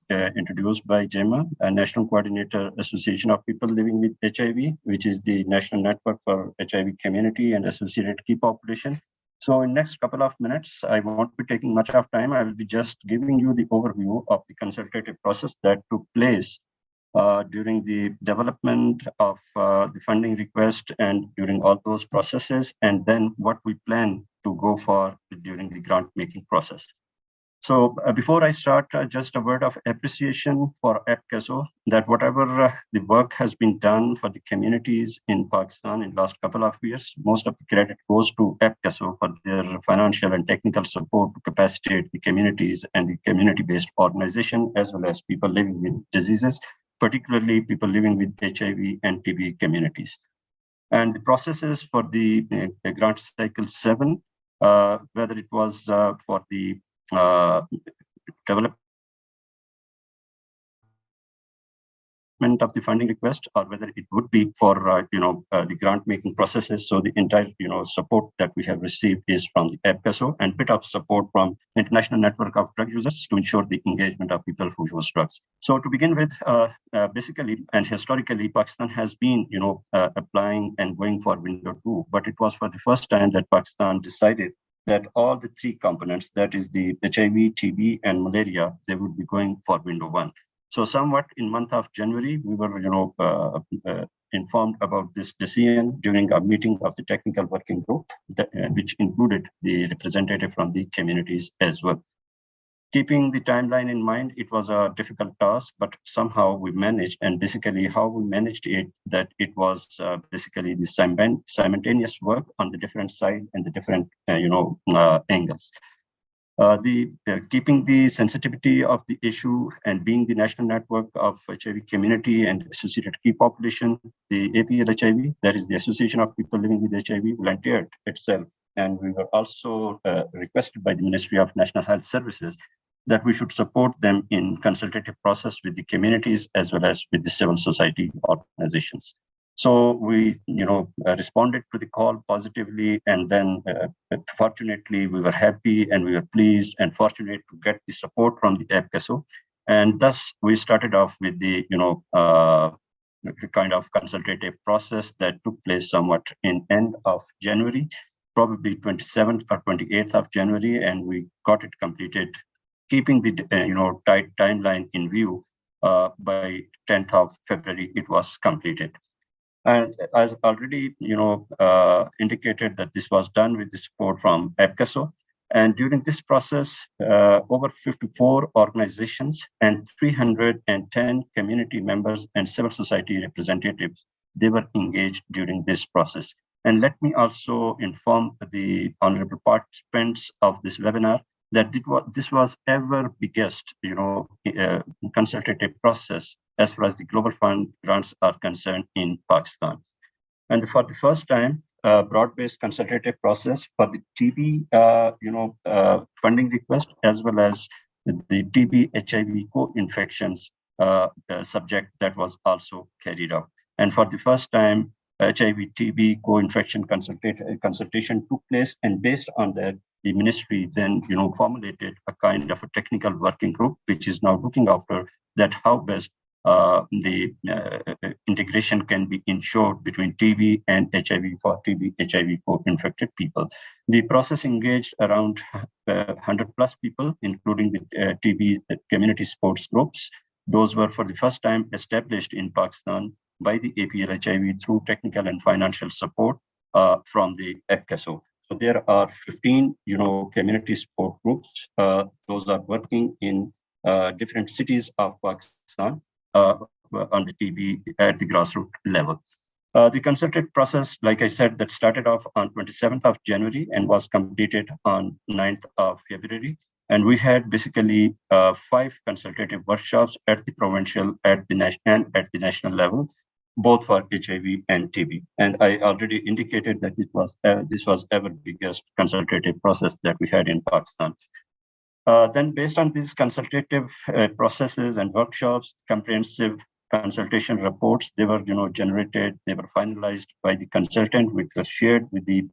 Speaker 9: introduced by Gemma, a National Coordinator, Association of People Living with HIV, which is the National Network for HIV Community and Associated Key Population. So in next couple of minutes, I won't be taking much of time. I will be just giving you the overview of the consultative process that took place during the development of the funding request and during all those processes, and then what we plan to go for during the grant making process. So before I start, just a word of appreciation for APCASO, that whatever the work has been done for the communities in Pakistan in the last couple of years, most of the credit goes to APCASO for their financial and technical support to capacitate the communities and the community-based organization, as well as people living with diseases, particularly people living with HIV and TB communities. And the processes for the grant cycle 7, whether it was for the development of the funding request, or whether it would be for the grant making processes. So the entire support that we have received is from the APCASO and bit of support from International Network of Drug Users to ensure the engagement of people who use drugs. So to begin with, basically and historically, Pakistan has been applying and going for window 2, but it was for the first time that Pakistan decided that all the 3 components, that is the HIV, TB, and malaria, they would be going for window 1. So somewhat in month of January, we were informed about this decision during a meeting of the technical working group, which included the representative from the communities as well. Keeping the timeline in mind, it was a difficult task, but somehow we managed. And basically how we managed it, that it was basically the simultaneous work on the different side and the different angles. Keeping the sensitivity of the issue and being the national network of HIV community and associated key population, the APL-HIV, that is the Association of People Living with HIV, volunteered itself. And we were also requested by the Ministry of National Health Services that we should support them in consultative process with the communities as well as with the civil society organizations. So we, responded to the call positively, and then fortunately we were happy and we were pleased and fortunate to get the support from the APCASO. And thus we started off with the, kind of consultative process that took place somewhat in end of January, probably 27th or 28th of January, and we got it completed, keeping the, tight timeline in view. By 10th of February, it was completed. And as already, indicated that this was done with the support from APCASO. And during this process, over 54 organizations and 310 community members and civil society representatives, they were engaged during this process. And let me also inform the honorable participants of this webinar that this was ever biggest, consultative process as far as the Global Fund grants are concerned in Pakistan. And for the first time, broad-based consultative process for the TB, funding request, as well as the TB HIV co-infections subject that was also carried out. And for the first time, HIV TB co-infection consultation took place, and based on that, the ministry then formulated a kind of a technical working group, which is now looking after that how best the integration can be ensured between TB and HIV for TB HIV co-infected people. The process engaged around 100 plus people, including the TB community sports groups. Those were for the first time established in Pakistan by the APL-HIV through technical and financial support from the APCASO. So there are 15, community support groups. Those are working in different cities of Pakistan on the TB at the grassroots level. The consultative process, like I said, that started off on 27th of January and was completed on 9th of February. And we had basically 5 consultative workshops at the provincial, at the national level, both for HIV and TB. And I already indicated that this was ever biggest consultative process that we had in Pakistan. Then based on these consultative processes and workshops, comprehensive consultation reports, they were generated, they were finalized by the consultant, which was shared with the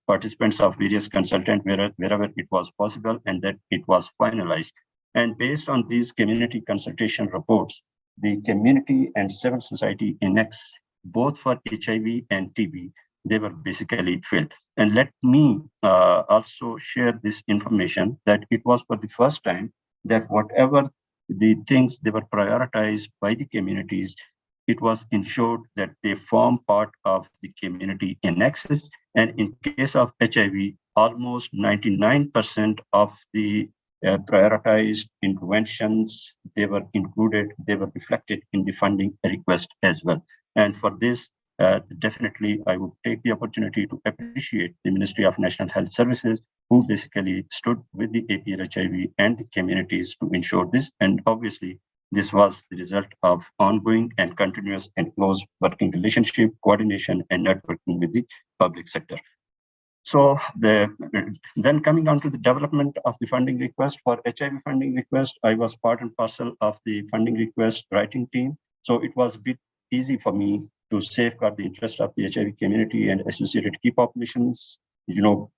Speaker 9: participants of various consultants wherever it was possible, and that it was finalized. And based on these community consultation reports, the community and civil society index, both for HIV and TB, they were basically filled. And let me also share this information that it was for the first time that whatever the things they were prioritized by the communities, it was ensured that they form part of the community indexes. And in case of HIV, almost 99% of the prioritized interventions, they were included, they were reflected in the funding request as well. And for this, definitely, I would take the opportunity to appreciate the Ministry of National Health Services, who basically stood with the APL-HIV and the communities to ensure this. And obviously, this was the result of ongoing and continuous and close working relationship, coordination, and networking with the public sector. So then coming on to the development of the funding request for HIV funding request, I was part and parcel of the funding request writing team. So it was a bit easy for me to safeguard the interest of the HIV community and associated key populations,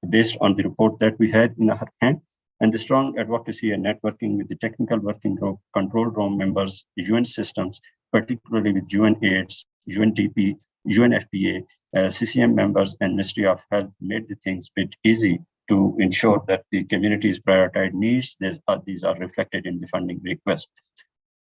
Speaker 9: based on the report that we had in our hand, and the strong advocacy and networking with the technical working group, control room members, UN systems, particularly with UNAIDS, UNDP, UNFPA, CCM members, and Ministry of Health made the things a bit easy to ensure that the community's prioritized needs, these are reflected in the funding request.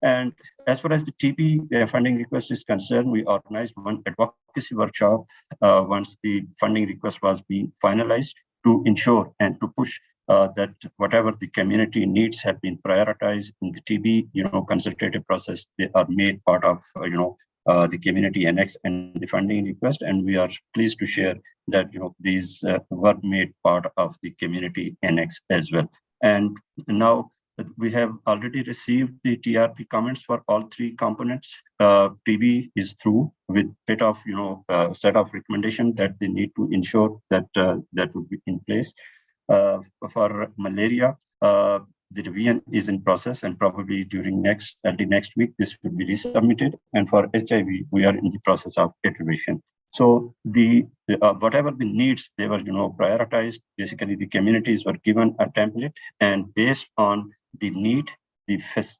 Speaker 9: And as far as the TB funding request is concerned, we organized one advocacy workshop once the funding request was being finalized to ensure and to push that whatever the community needs have been prioritized in the TB, consultative process, they are made part of, the community annex and the funding request, and we are pleased to share that these were made part of the community annex as well. And now we have already received the TRP comments for all three components. TB is through with bit of set of recommendation that they need to ensure that that would be in place. For malaria, the revision is in process, and probably during early next week this will be resubmitted. And for HIV, we are in the process of iteration. So the whatever the needs, they were prioritized. Basically, the communities were given a template, and based on the need, the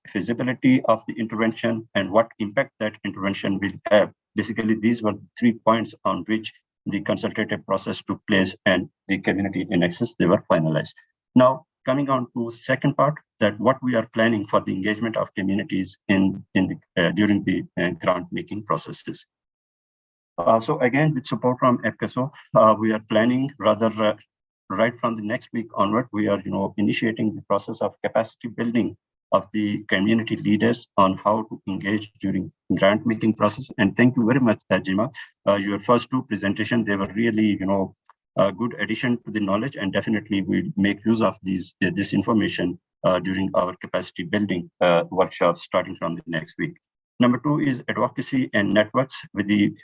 Speaker 9: feasibility of the intervention, and what impact that intervention will have. Basically, these were 3 points on which the consultative process took place, and the community annexes, they were finalized. Now, coming on to second part, that what we are planning for the engagement of communities during the grant making processes. So again, with support from EPCASO, we are planning rather right from the next week onward, we are initiating the process of capacity building of the community leaders on how to engage during grant making process. And thank you very much, Ajima. Your first two presentations, they were really a good addition to the knowledge, and definitely we'll make use of this information during our capacity building workshops starting from the next week. Number two is advocacy and networks with the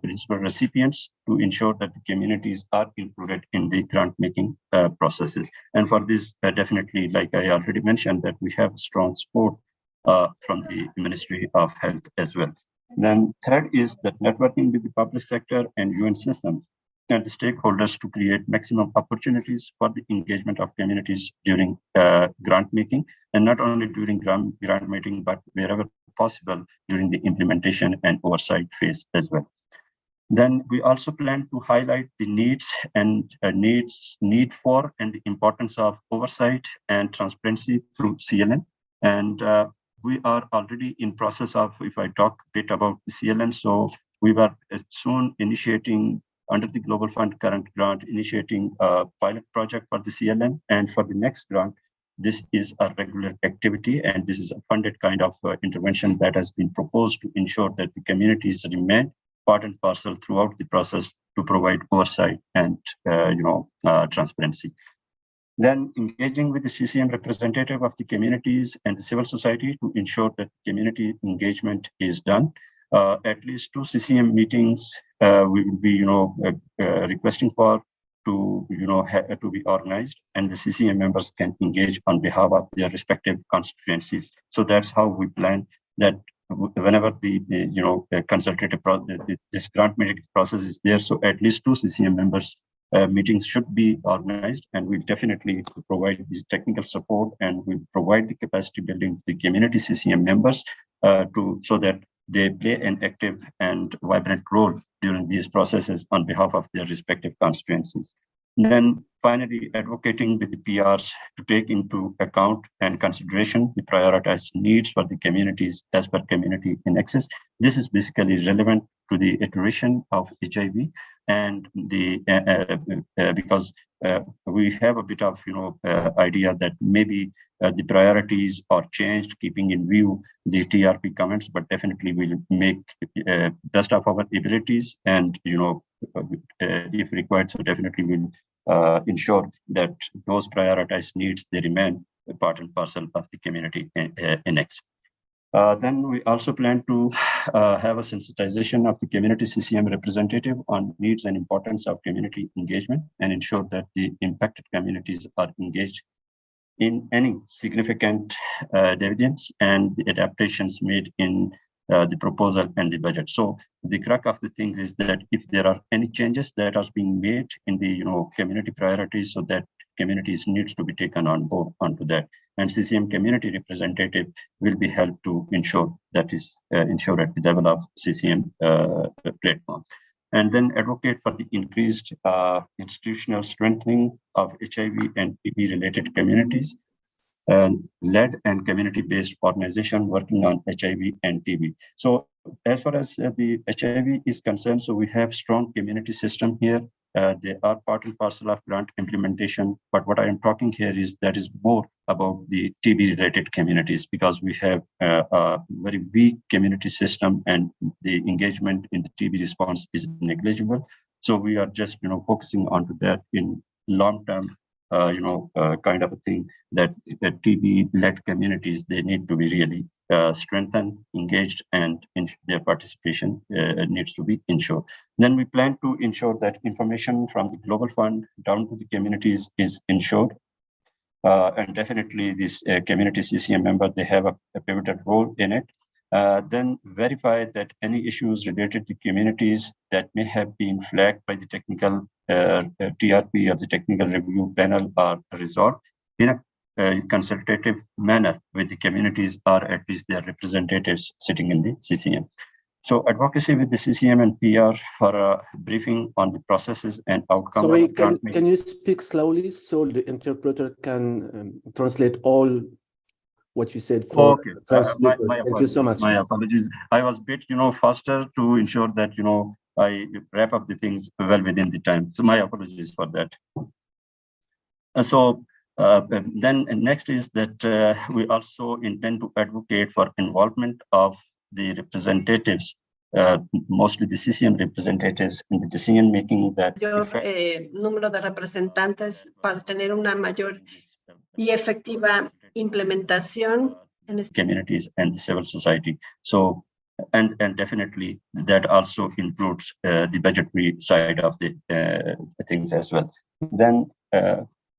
Speaker 9: principal recipients to ensure that the communities are included in the grant making processes. And for this, definitely, like I already mentioned, that we have strong support from the Ministry of Health as well. Then third is that networking with the public sector and UN systems and the stakeholders to create maximum opportunities for the engagement of communities during grant making, and not only during grant making, but wherever possible during the implementation and oversight phase as well. Then we also plan to highlight the needs and need for and the importance of oversight and transparency through CLN. And we are already in process of, if I talk a bit about the CLN, so we were soon initiating under the Global Fund current grant, initiating a pilot project for the CLN, and for the next grant, this is a regular activity, and this is a funded kind of intervention that has been proposed to ensure that the communities remain part and parcel throughout the process to provide oversight and transparency. Then engaging with the CCM representative of the communities and the civil society to ensure that community engagement is done. At least 2 CCM meetings we will be requesting for to to be organized, and the CCM members can engage on behalf of their respective constituencies. So that's how we plan that whenever the consultative this grant making process is there, so at least 2 CCM members meetings should be organized, and we'll definitely provide the technical support, and we'll provide the capacity building to the community CCM members so that they play an active and vibrant role during these processes on behalf of their respective constituencies. And then finally, advocating with the PRs to take into account and consideration the prioritized needs for the communities as per community annexes. This is basically relevant to the iteration of HIV, and the because we have a bit of idea that maybe the priorities are changed, keeping in view the TRP comments, but definitely we'll make best of our abilities, and if required, so definitely we'll ensure that those prioritized needs, they remain part and parcel of the community annex. Then we also plan to have a sensitization of the community CCM representative on needs and importance of community engagement, and ensure that the impacted communities are engaged in any significant dividends and the adaptations made in the proposal and the budget. So the crux of the thing is that if there are any changes that are being made in the community priorities, so that communities needs to be taken on board onto that, and CCM community representative will be helped to ensure that is ensured at the level of CCM platform. And then advocate for the increased institutional strengthening of HIV and TB related communities, led and community-based organization working on HIV and TB. So as far as the HIV is concerned, so we have strong community system here. they are part and parcel of grant implementation. But what I am talking here is that is more about the TB-related communities, because we have a very weak community system and the engagement in the TB response is negligible. So we are just, focusing onto that in long-term, kind of a thing that TB-led communities, they need to be really strengthened, engaged, and their participation needs to be ensured. Then we plan to ensure that information from the Global Fund down to the communities is ensured. And definitely this community CCM member, they have a pivotal role in it. Then verify that any issues related to communities that may have been flagged by the technical TRP or the technical review panel are resolved in a consultative manner with the communities or at least their representatives sitting in the CCM. So advocacy with the CCM and PR for a briefing on the processes and outcomes.
Speaker 10: Sorry, can you speak slowly so the interpreter can translate all what you said for
Speaker 9: okay.
Speaker 10: French
Speaker 9: My
Speaker 10: speakers? Thank you so much.
Speaker 9: My apologies. I was a bit, faster to ensure that, I wrap up the things well within the time. So my apologies for that. Then next is that we also intend to advocate for involvement of the representatives, mostly the CCM representatives in the decision making that
Speaker 6: número de representantes para tener una mayor y efectiva implementación en
Speaker 9: communities and the civil society. So, and definitely that also includes the budgetary side of the things as well. Then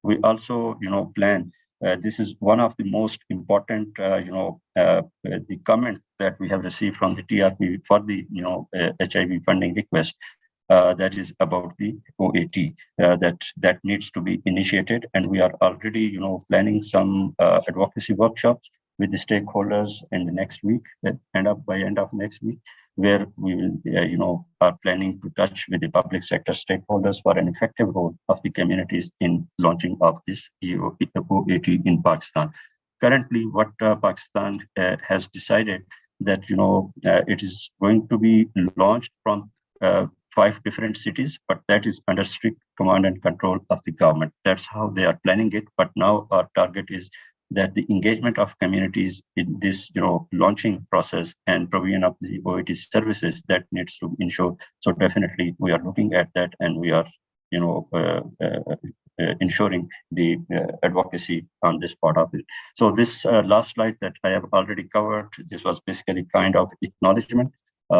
Speaker 9: we also, plan. This is one of the most important, the comment that we have received from the TRP for the, HIV funding request. That is about the OAT that needs to be initiated, and we are already, planning some advocacy workshops with the stakeholders in the next week, by end of next week, where we will, are planning to touch with the public sector stakeholders for an effective role of the communities in launching of this OAT in Pakistan. Currently, what Pakistan has decided that, it is going to be launched from 5 different cities, but that is under strict command and control of the government. That's how they are planning it. But now our target is that the engagement of communities in this, launching process and provision of the OAT services that needs to ensure. So definitely we are looking at that, and we are, ensuring the advocacy on this part of it. So this last slide that I have already covered, this was basically kind of acknowledgement.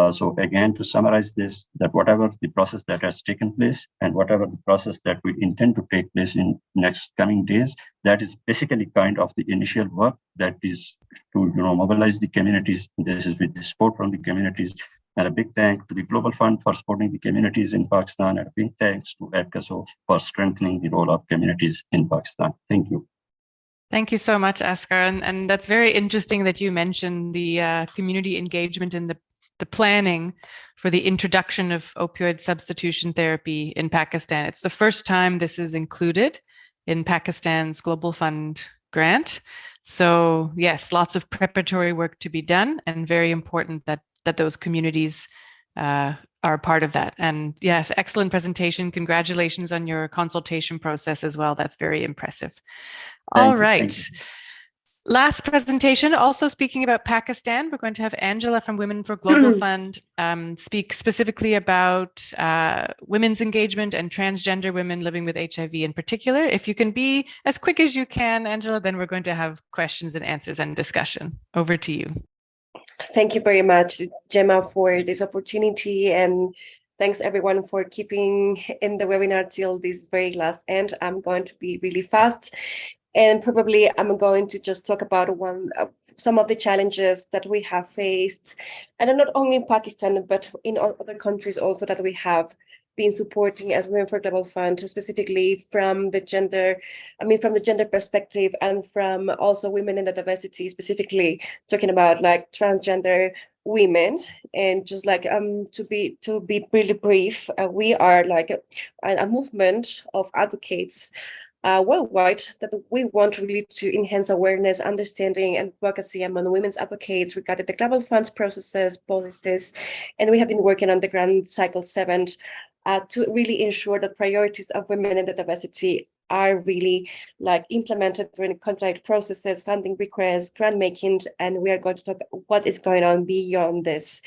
Speaker 9: So again, to summarize this, that whatever the process that has taken place and whatever the process that we intend to take place in next coming days, that is basically kind of the initial work that is to, mobilize the communities. This is with the support from the communities. And a big thank to the Global Fund for supporting the communities in Pakistan, and a big thanks to APCASO for strengthening the role of communities in Pakistan. Thank you.
Speaker 1: Thank you so much, Askar. And that's very interesting that you mentioned the community engagement in the planning for the introduction of opioid substitution therapy in Pakistan. It's the first time this is included in Pakistan's Global Fund grant. So yes, lots of preparatory work to be done, and very important that those communities are part of that. And yes, excellent presentation. Congratulations on your consultation process as well. That's very impressive. All right. Last presentation, also speaking about Pakistan, we're going to have Angela from Women for Global Fund speak specifically about women's engagement and transgender women living with HIV in particular. If you can be as quick as you can, Angela, then we're going to have questions and answers and discussion. Over to you.
Speaker 6: Thank you very much, Gemma, for this opportunity, and thanks everyone for keeping in the webinar till this very last end. I'm going to be really fast. And probably I'm going to just talk about some of the challenges that we have faced, and not only in Pakistan, but in other countries also that we have been supporting as Women for Global Fund, specifically from the gender perspective, and from also women in the diversity, specifically talking about like transgender women. And just like to be really brief, we are like a movement of advocates worldwide that we want really to enhance awareness, understanding, and advocacy among women's advocates regarding the Global Fund's processes, policies, and we have been working on the Grant Cycle 7 to really ensure that priorities of women and the diversity are really like implemented during contract processes, funding requests, grant making, and we are going to talk what is going on beyond this.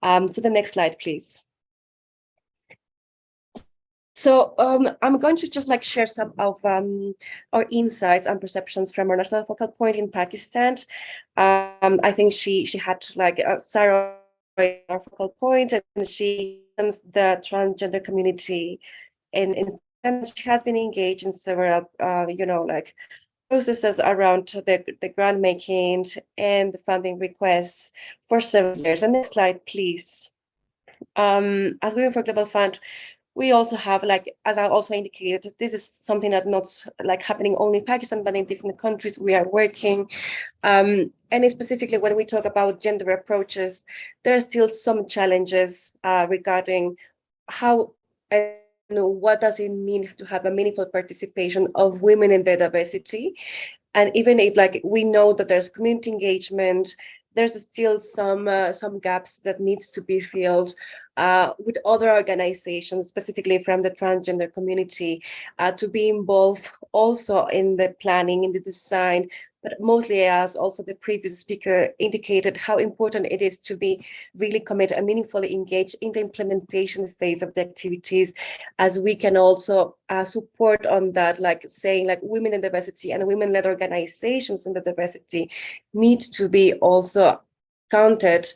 Speaker 6: So the next slide, please. So I'm going to just like share some of our insights and perceptions from our national focal point in Pakistan. I think she had like Sarah, our focal point, and she the transgender community and she has been engaged in several like processes around the grant making and the funding requests for several years. And next slide, please. As Women for Global Fund, we also have, like, as I also indicated, this is something that not like happening only in Pakistan, but in different countries we are working. And specifically when we talk about gender approaches, there are still some challenges regarding how and what does it mean to have a meaningful participation of women in the diversity. And even if like we know that there's community engagement, there's still some gaps that needs to be filled with other organizations, specifically from the transgender community, to be involved also in the planning, in the design, but mostly, as also the previous speaker indicated, how important it is to be really committed and meaningfully engaged in the implementation phase of the activities, as we can also support on that, like saying like women in diversity and women-led organizations in the diversity need to be also counted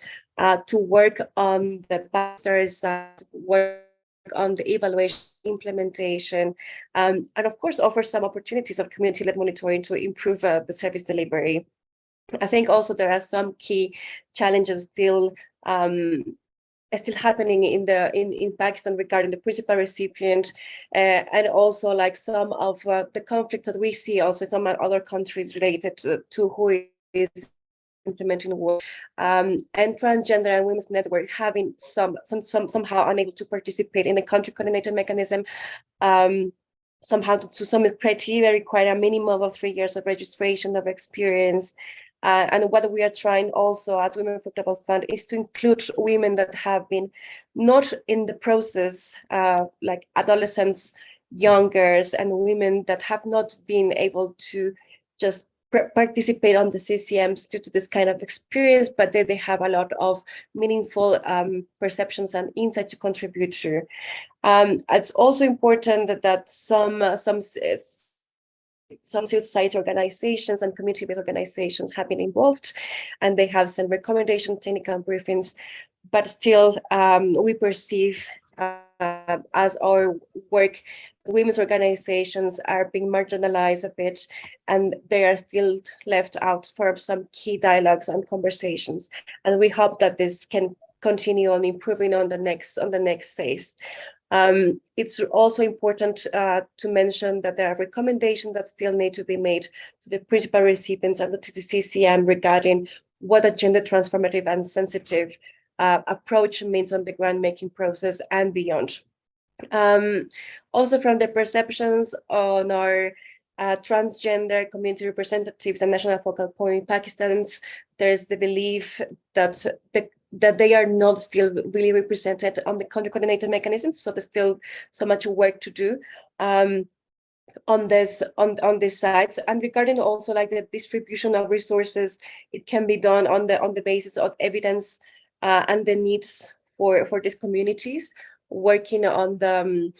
Speaker 6: to work on the factors that work on the evaluation, implementation, and of course offer some opportunities of community-led monitoring to improve the service delivery. I think also there are some key challenges still happening in Pakistan regarding the principal recipient, and also like some of the conflicts that we see also in some other countries related to who is implementing the work, and transgender and women's network having somehow unable to participate in the country coordinated mechanism. Somehow to some criteria require a minimum of 3 years of registration of experience. And what we are trying also as Women for Global Fund is to include women that have been not in the process, like adolescents, young girls, and women that have not been able to just participate on the CCMs due to this kind of experience, but they have a lot of meaningful perceptions and insight to contribute to. It's also important that some civil society organizations and community-based organizations have been involved, and they have sent recommendations, technical briefings, but still we perceive as our work, women's organizations are being marginalized a bit, and they are still left out for some key dialogues and conversations. And we hope that this can continue on improving on the next phase. It's also important to mention that there are recommendations that still need to be made to the principal recipients and to the CCM regarding what a gender transformative and sensitive approach means on the grant making process and beyond. Also from the perceptions on our transgender community representatives and national focal point in Pakistan, there's the belief that they are not still really represented on the country coordinated mechanisms, so there's still so much work to do on these sides. And regarding also like the distribution of resources, it can be done on the basis of evidence and the needs for these communities, working on the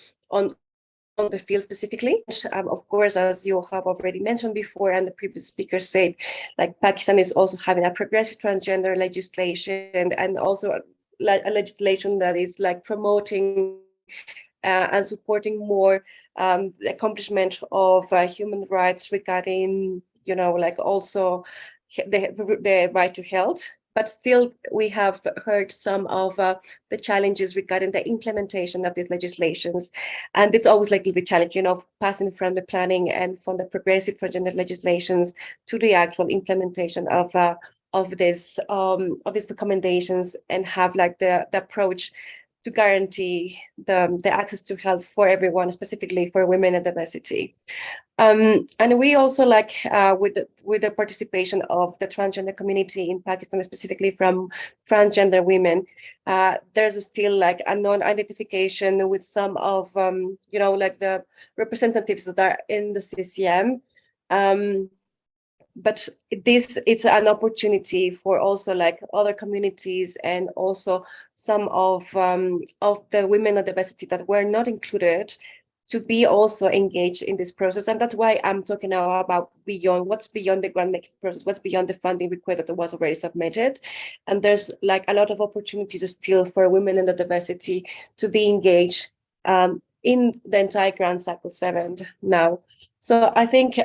Speaker 6: field specifically. Of course, as you have already mentioned before, and the previous speaker said, like Pakistan is also having a progressive transgender legislation, and also a legislation that is like promoting and supporting more the accomplishment of human rights regarding, like also the right to health. But still, we have heard some of the challenges regarding the implementation of these legislations. And it's always like the challenge, passing from the planning and from the progressive transgender legislations to the actual implementation of these recommendations, and have like the approach to guarantee the access to health for everyone, specifically for women and diversity. And we also with the participation of the transgender community in Pakistan, specifically from transgender women, there's still like a non-identification with some of like the representatives that are in the CCM. But it's an opportunity for also like other communities and also some of the women of diversity that were not included to be also engaged in this process. And that's why I'm talking now about what's beyond the grant making process, what's beyond the funding request that was already submitted. And there's like a lot of opportunities still for women in the diversity to be engaged in the entire grant cycle 7 now. So I think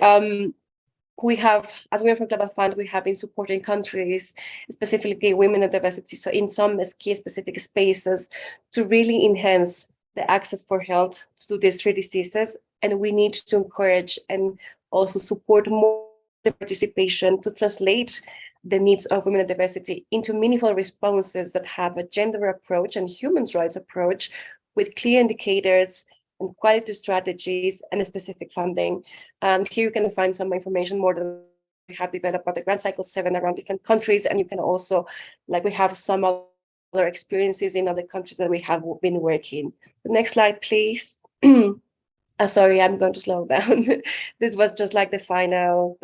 Speaker 6: we have, as we have talked about fund, we have been supporting countries, specifically women and diversity. So in some key specific spaces to really enhance the access for health to these 3 diseases. And we need to encourage and also support more participation to translate the needs of women and diversity into meaningful responses that have a gender approach and human rights approach with clear indicators and quality strategies and specific funding. Here you can find some information more than we have developed about the grant cycle 7 around different countries. And you can also, we have some other experiences in other countries that we have been working. The next slide, please. Sorry, I'm going to slow down. This was just like the final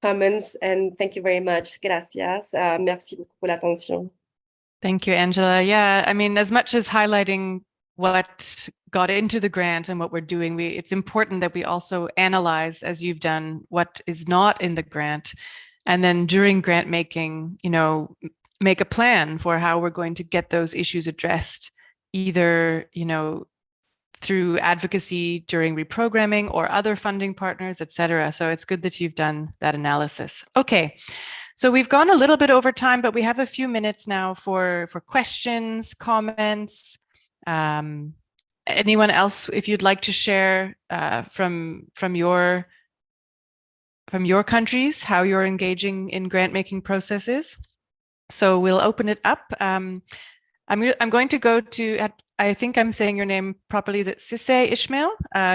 Speaker 6: comments. And thank you very much. Gracias. Merci beaucoup pour l'attention.
Speaker 1: Thank you, Angela. Yeah, I mean, as much as highlighting what got into the grant and what we're doing, it's important that we also analyze, as you've done, what is not in the grant. And then during grant making, make a plan for how we're going to get those issues addressed, either, through advocacy during reprogramming or other funding partners, et cetera. So it's good that you've done that analysis. Okay. So we've gone a little bit over time, but we have a few minutes now for questions, comments. Anyone else, if you'd like to share from your countries, how you're engaging in grant making processes. So we'll open it up. I'm going to go to, I think I'm saying your name properly. Is it Sissé Ishmael?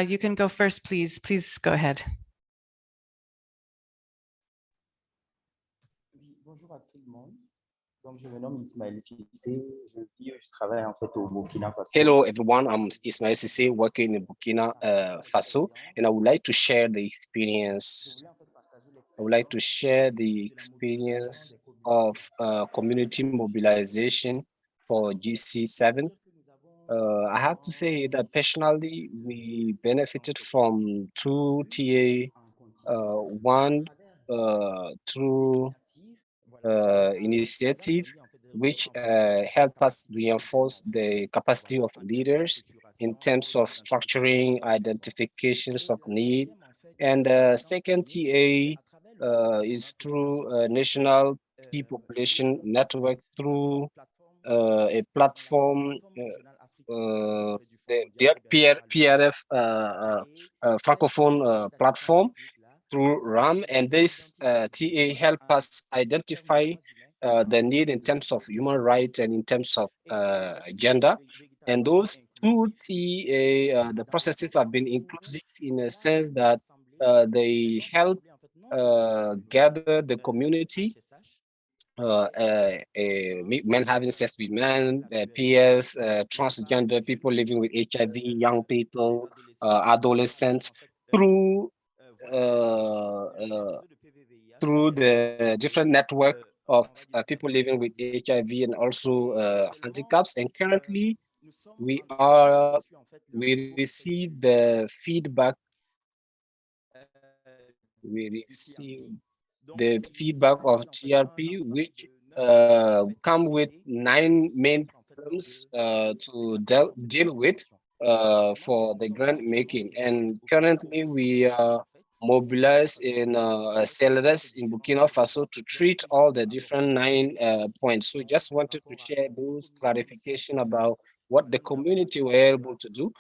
Speaker 1: You can go first, please. Please go ahead.
Speaker 11: Bonjour à tout le monde. Donc, je me nomme Ismaël Cissé. Je vis et je travaille en fait au Burkina Faso.
Speaker 5: Hello, everyone. I'm Ismail Sisse, working in Burkina Faso, and I would like to share the experience. I would like to share the experience of community mobilization for GC7. I have to say that personally, we benefited from 2 TA, one through initiative, which help us reinforce the capacity of leaders in terms of structuring identifications of need. And second TA is through National Key Population Network through a platform, the PRF Francophone platform through RAM, and this TA help us identify the need in terms of human rights and in terms of gender. And those 2 TA, the processes have been inclusive in a sense that they help gather the community, men having sex with men, peers, transgender people living with HIV, young people, adolescents, through the different network of people living with HIV and also handicaps. And currently, we receive the feedback. We receive the feedback of TRP, which come with 9 main problems to deal with for the grant making. And currently we are mobilized in CLRS in Burkina Faso to treat all the different 9 points. So just wanted to share those clarification about what the community were able to do.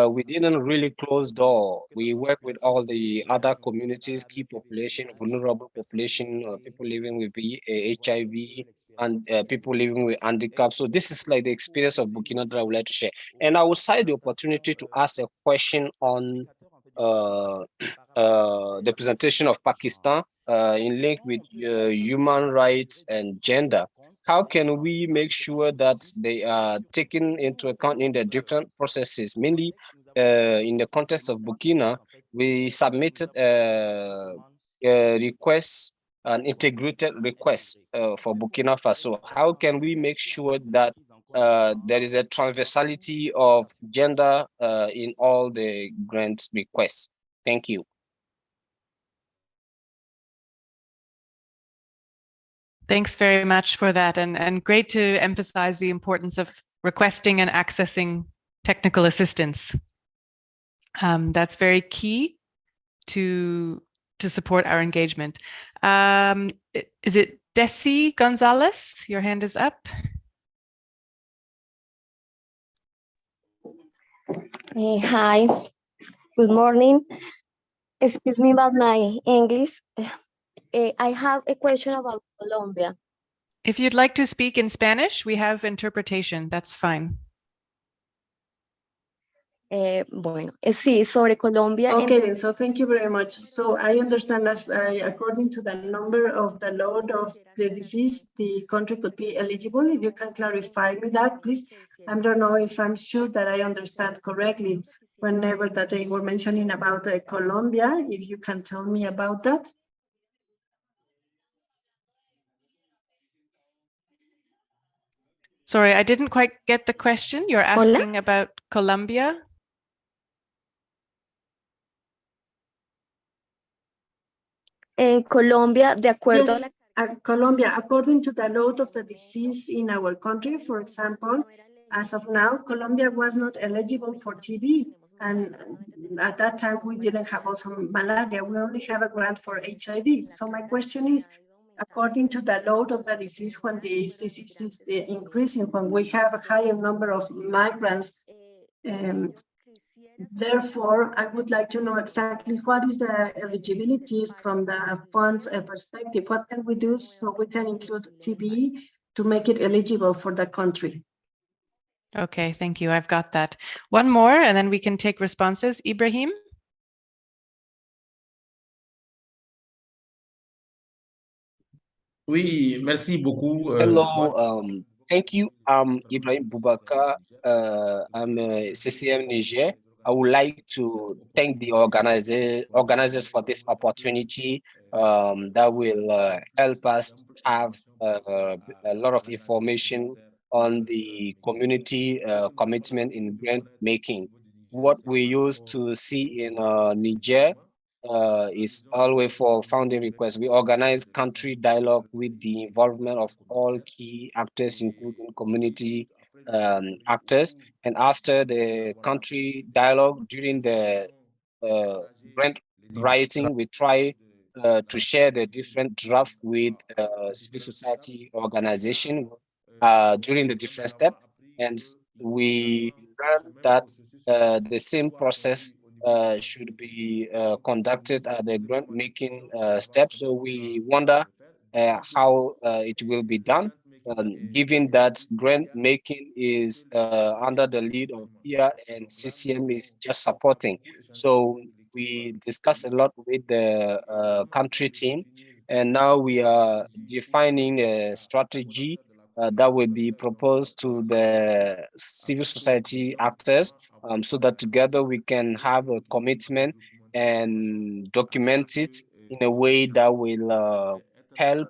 Speaker 5: We didn't really close door. We work with all the other communities, key population, vulnerable population, people living with HIV, and people living with handicap. So this is like the experience of Burkina that I would like to share. And I would cite the opportunity to ask a question on the presentation of Pakistan in link with human rights and gender. How can we make sure that they are taken into account in the different processes? Mainly in the context of Burkina, we submitted a request, an integrated request for Burkina Faso. How can we make sure that there is a transversality of gender in all the grant requests? Thank you.
Speaker 1: Thanks very much for that, and great to emphasize the importance of requesting and accessing technical assistance. That's very key to support our engagement. Is it Desi Gonzalez? Your hand is up.
Speaker 12: Hi, good morning. Excuse me about my English. I have a question about Colombia.
Speaker 1: If you'd like to speak in Spanish, we have interpretation. That's fine.
Speaker 12: Bueno, sí, sobre Colombia.
Speaker 13: Okay, then, so thank you very much. So I understand that according to the number of the load of the disease, the country could be eligible. If you can clarify me that, please. I don't know if I'm sure that I understand correctly whenever that they were mentioning about Colombia, if you can tell me about that.
Speaker 1: Sorry, I didn't quite get the question. You're asking about Colombia?
Speaker 12: Colombia, de acuerdo
Speaker 13: yes, Colombia, according to the load of the disease in our country, for example, as of now, Colombia was not eligible for TB. And at that time, we didn't have also malaria. We only have a grant for HIV. So my question is, according to the load of the disease, when this disease is increasing, when we have a higher number of migrants, therefore, I would like to know exactly what is the eligibility from the funds perspective. What can we do so we can include TB to make it eligible for the country?
Speaker 1: Okay, thank you. I've got that. One more, and then we can take responses. Ibrahim?
Speaker 14: Oui, merci beaucoup.
Speaker 5: Hello, thank you. I'm Ibrahim Boubacar. I'm a CCM Niger. I would like to thank the organizers for this opportunity that will help us have a lot of information on the community commitment in grant making. What we used to see in Niger is always for founding requests. We organize country dialogue with the involvement of all key actors, including community actors. And after the country dialogue, during the grant writing, we try to share the different draft with civil society organization during the different steps. And we learned that the same process should be conducted at the grant making step. So we wonder how it will be done, given that grant making is under the lead of PIA and CCM is just supporting. So we discussed a lot with the country team, and now we are defining a strategy that will be proposed to the civil society actors, so that together we can have a commitment and document it in a way that will help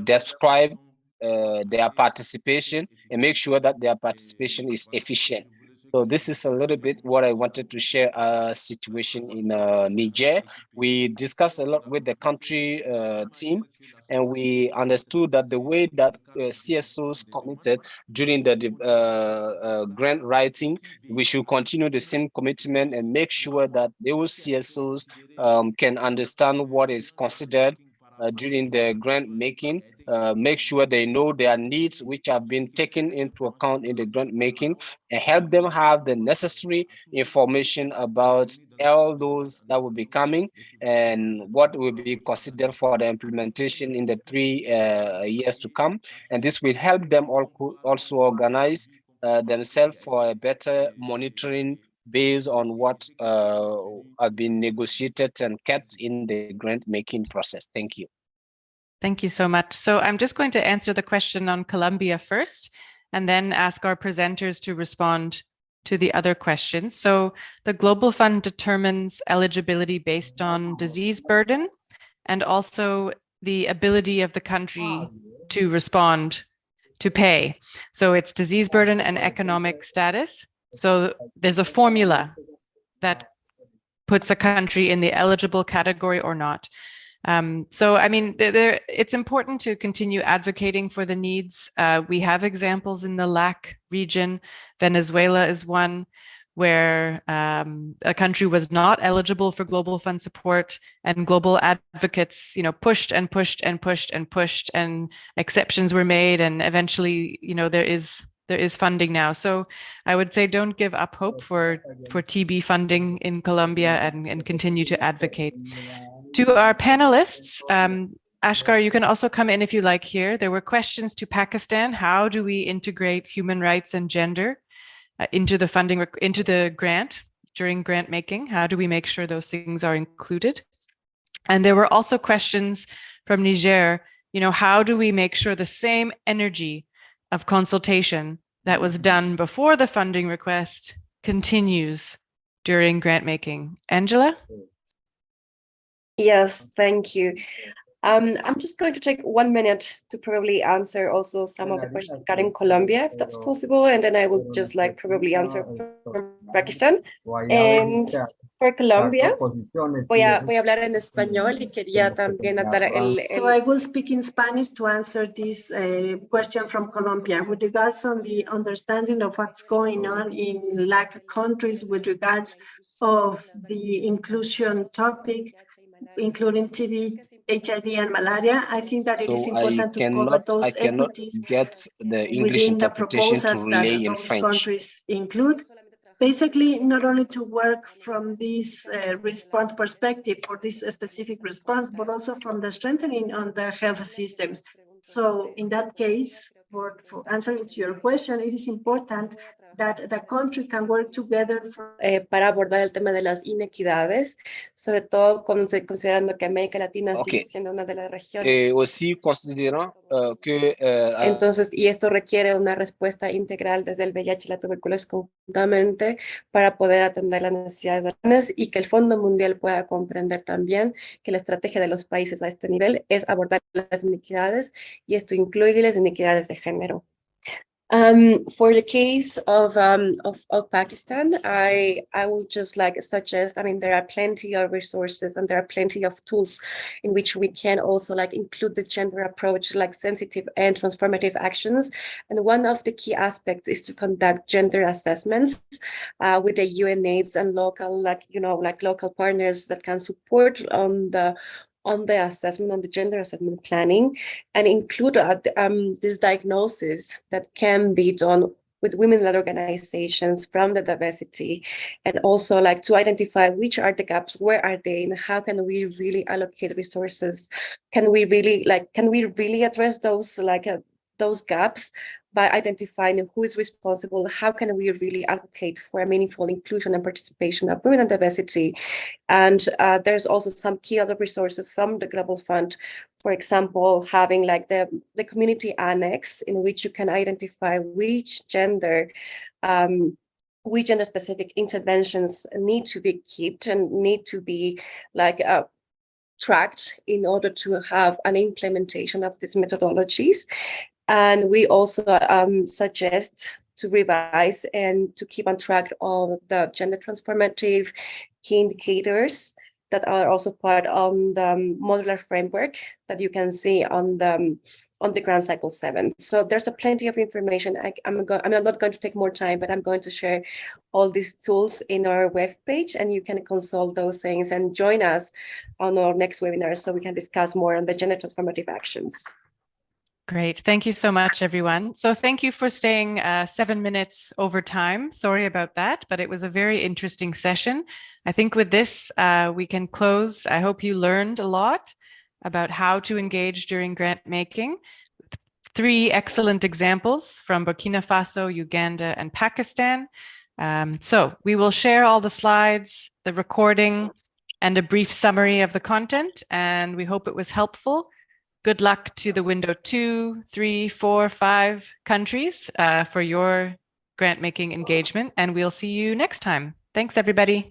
Speaker 5: describe their participation and make sure that their participation is efficient. So this is a little bit what I wanted to share a situation in Niger. We discussed a lot with the country team, and we understood that the way that CSOs committed during the grant writing, we should continue the same commitment and make sure that those CSOs can understand what is considered during the grant making, make sure they know their needs, which have been taken into account in the grant making, and help them have the necessary information about all those that will be coming and what will be considered for the implementation in the 3 years to come. And this will help them also organize themselves for a better monitoring based on what have been negotiated and kept in the grant making process. Thank you.
Speaker 1: Thank you so much. So I'm just going to answer the question on Colombia first, and then ask our presenters to respond to the other questions. So the Global Fund determines eligibility based on disease burden and also the ability of the country to respond to pay. So it's disease burden and economic status. So there's a formula that puts a country in the eligible category or not. So, I mean, it's important to continue advocating for the needs. We have examples in the LAC region. Venezuela is one where a country was not eligible for Global Fund support, and global advocates, pushed and pushed and pushed and pushed, and exceptions were made, and eventually, there is funding now. So I would say don't give up hope for TB funding in Colombia, and continue to advocate. To our panelists, Ashkar, you can also come in if you like here. There were questions to Pakistan. How do we integrate human rights and gender into the funding, into the grant during grant making? How do we make sure those things are included? And there were also questions from Niger, how do we make sure the same energy of consultation that was done before the funding request continues during grant making? Angela?
Speaker 6: Yes, thank you. I'm just going to take 1 minute to probably answer also some of the questions regarding Colombia, if that's possible, and then I will just probably answer from Pakistan. And for Colombia, voy a hablar en español y quería también dar
Speaker 13: So I will speak in Spanish to answer this question from Colombia with regards on the understanding of what's going on in LAC countries with regards of the inclusion topic, including TB, HIV, and malaria. I think that it is important to cover those equities
Speaker 5: get the English
Speaker 13: within the
Speaker 5: interpretation to
Speaker 13: proposals
Speaker 5: relay
Speaker 13: that
Speaker 5: in
Speaker 13: those
Speaker 5: French.
Speaker 13: countries include. Basically, not only to work from this response perspective for this specific response, but also from the strengthening on the health systems. So in that case, for answering to your question, it is important that the country can work together
Speaker 6: para abordar el tema de las inequidades, sobre todo considerando que América Latina sigue siendo una de las regiones.
Speaker 5: Aussi considérant que
Speaker 6: Entonces, y esto requiere una respuesta integral desde el VIH y la tuberculosis conjuntamente para poder atender las necesidades y que el Fondo Mundial pueda comprender también que la estrategia de los países a este nivel es abordar las inequidades, y esto incluye las inequidades de género. For the case of Pakistan, I would just suggest, there are plenty of resources and there are plenty of tools in which we can also include the gender approach, sensitive and transformative actions. And one of the key aspects is to conduct gender assessments with the UNAIDS and local, local partners that can support on the assessment, on the gender assessment planning, and include this diagnosis that can be done with women-led organizations from the diversity, and also to identify which are the gaps, where are they, and how can we really allocate resources? Can we really address those gaps by identifying who is responsible? How can we really advocate for a meaningful inclusion and participation of women and diversity? And there's also some key other resources from the Global Fund. For example, having the community annex, in which you can identify which gender specific interventions need to be kept and need to be tracked in order to have an implementation of these methodologies. And we also suggest to revise and to keep on track of the gender transformative key indicators that are also part on the modular framework that you can see on the Grant Cycle 7. So there's a plenty of information. I'm not going to take more time, but I'm going to share all these tools in our web page, and you can consult those things and join us on our next webinar so we can discuss more on the gender transformative actions.
Speaker 1: Great. Thank you so much, everyone. So thank you for staying 7 minutes over time. Sorry about that, but it was a very interesting session. I think with this, we can close. I hope you learned a lot about how to engage during grant making. 3 excellent examples from Burkina Faso, Uganda, and Pakistan. So we will share all the slides, the recording, and a brief summary of the content, and we hope it was helpful. Good luck to the window 2, 3, 4, 5 countries for your grant making engagement, and we'll see you next time. Thanks, everybody.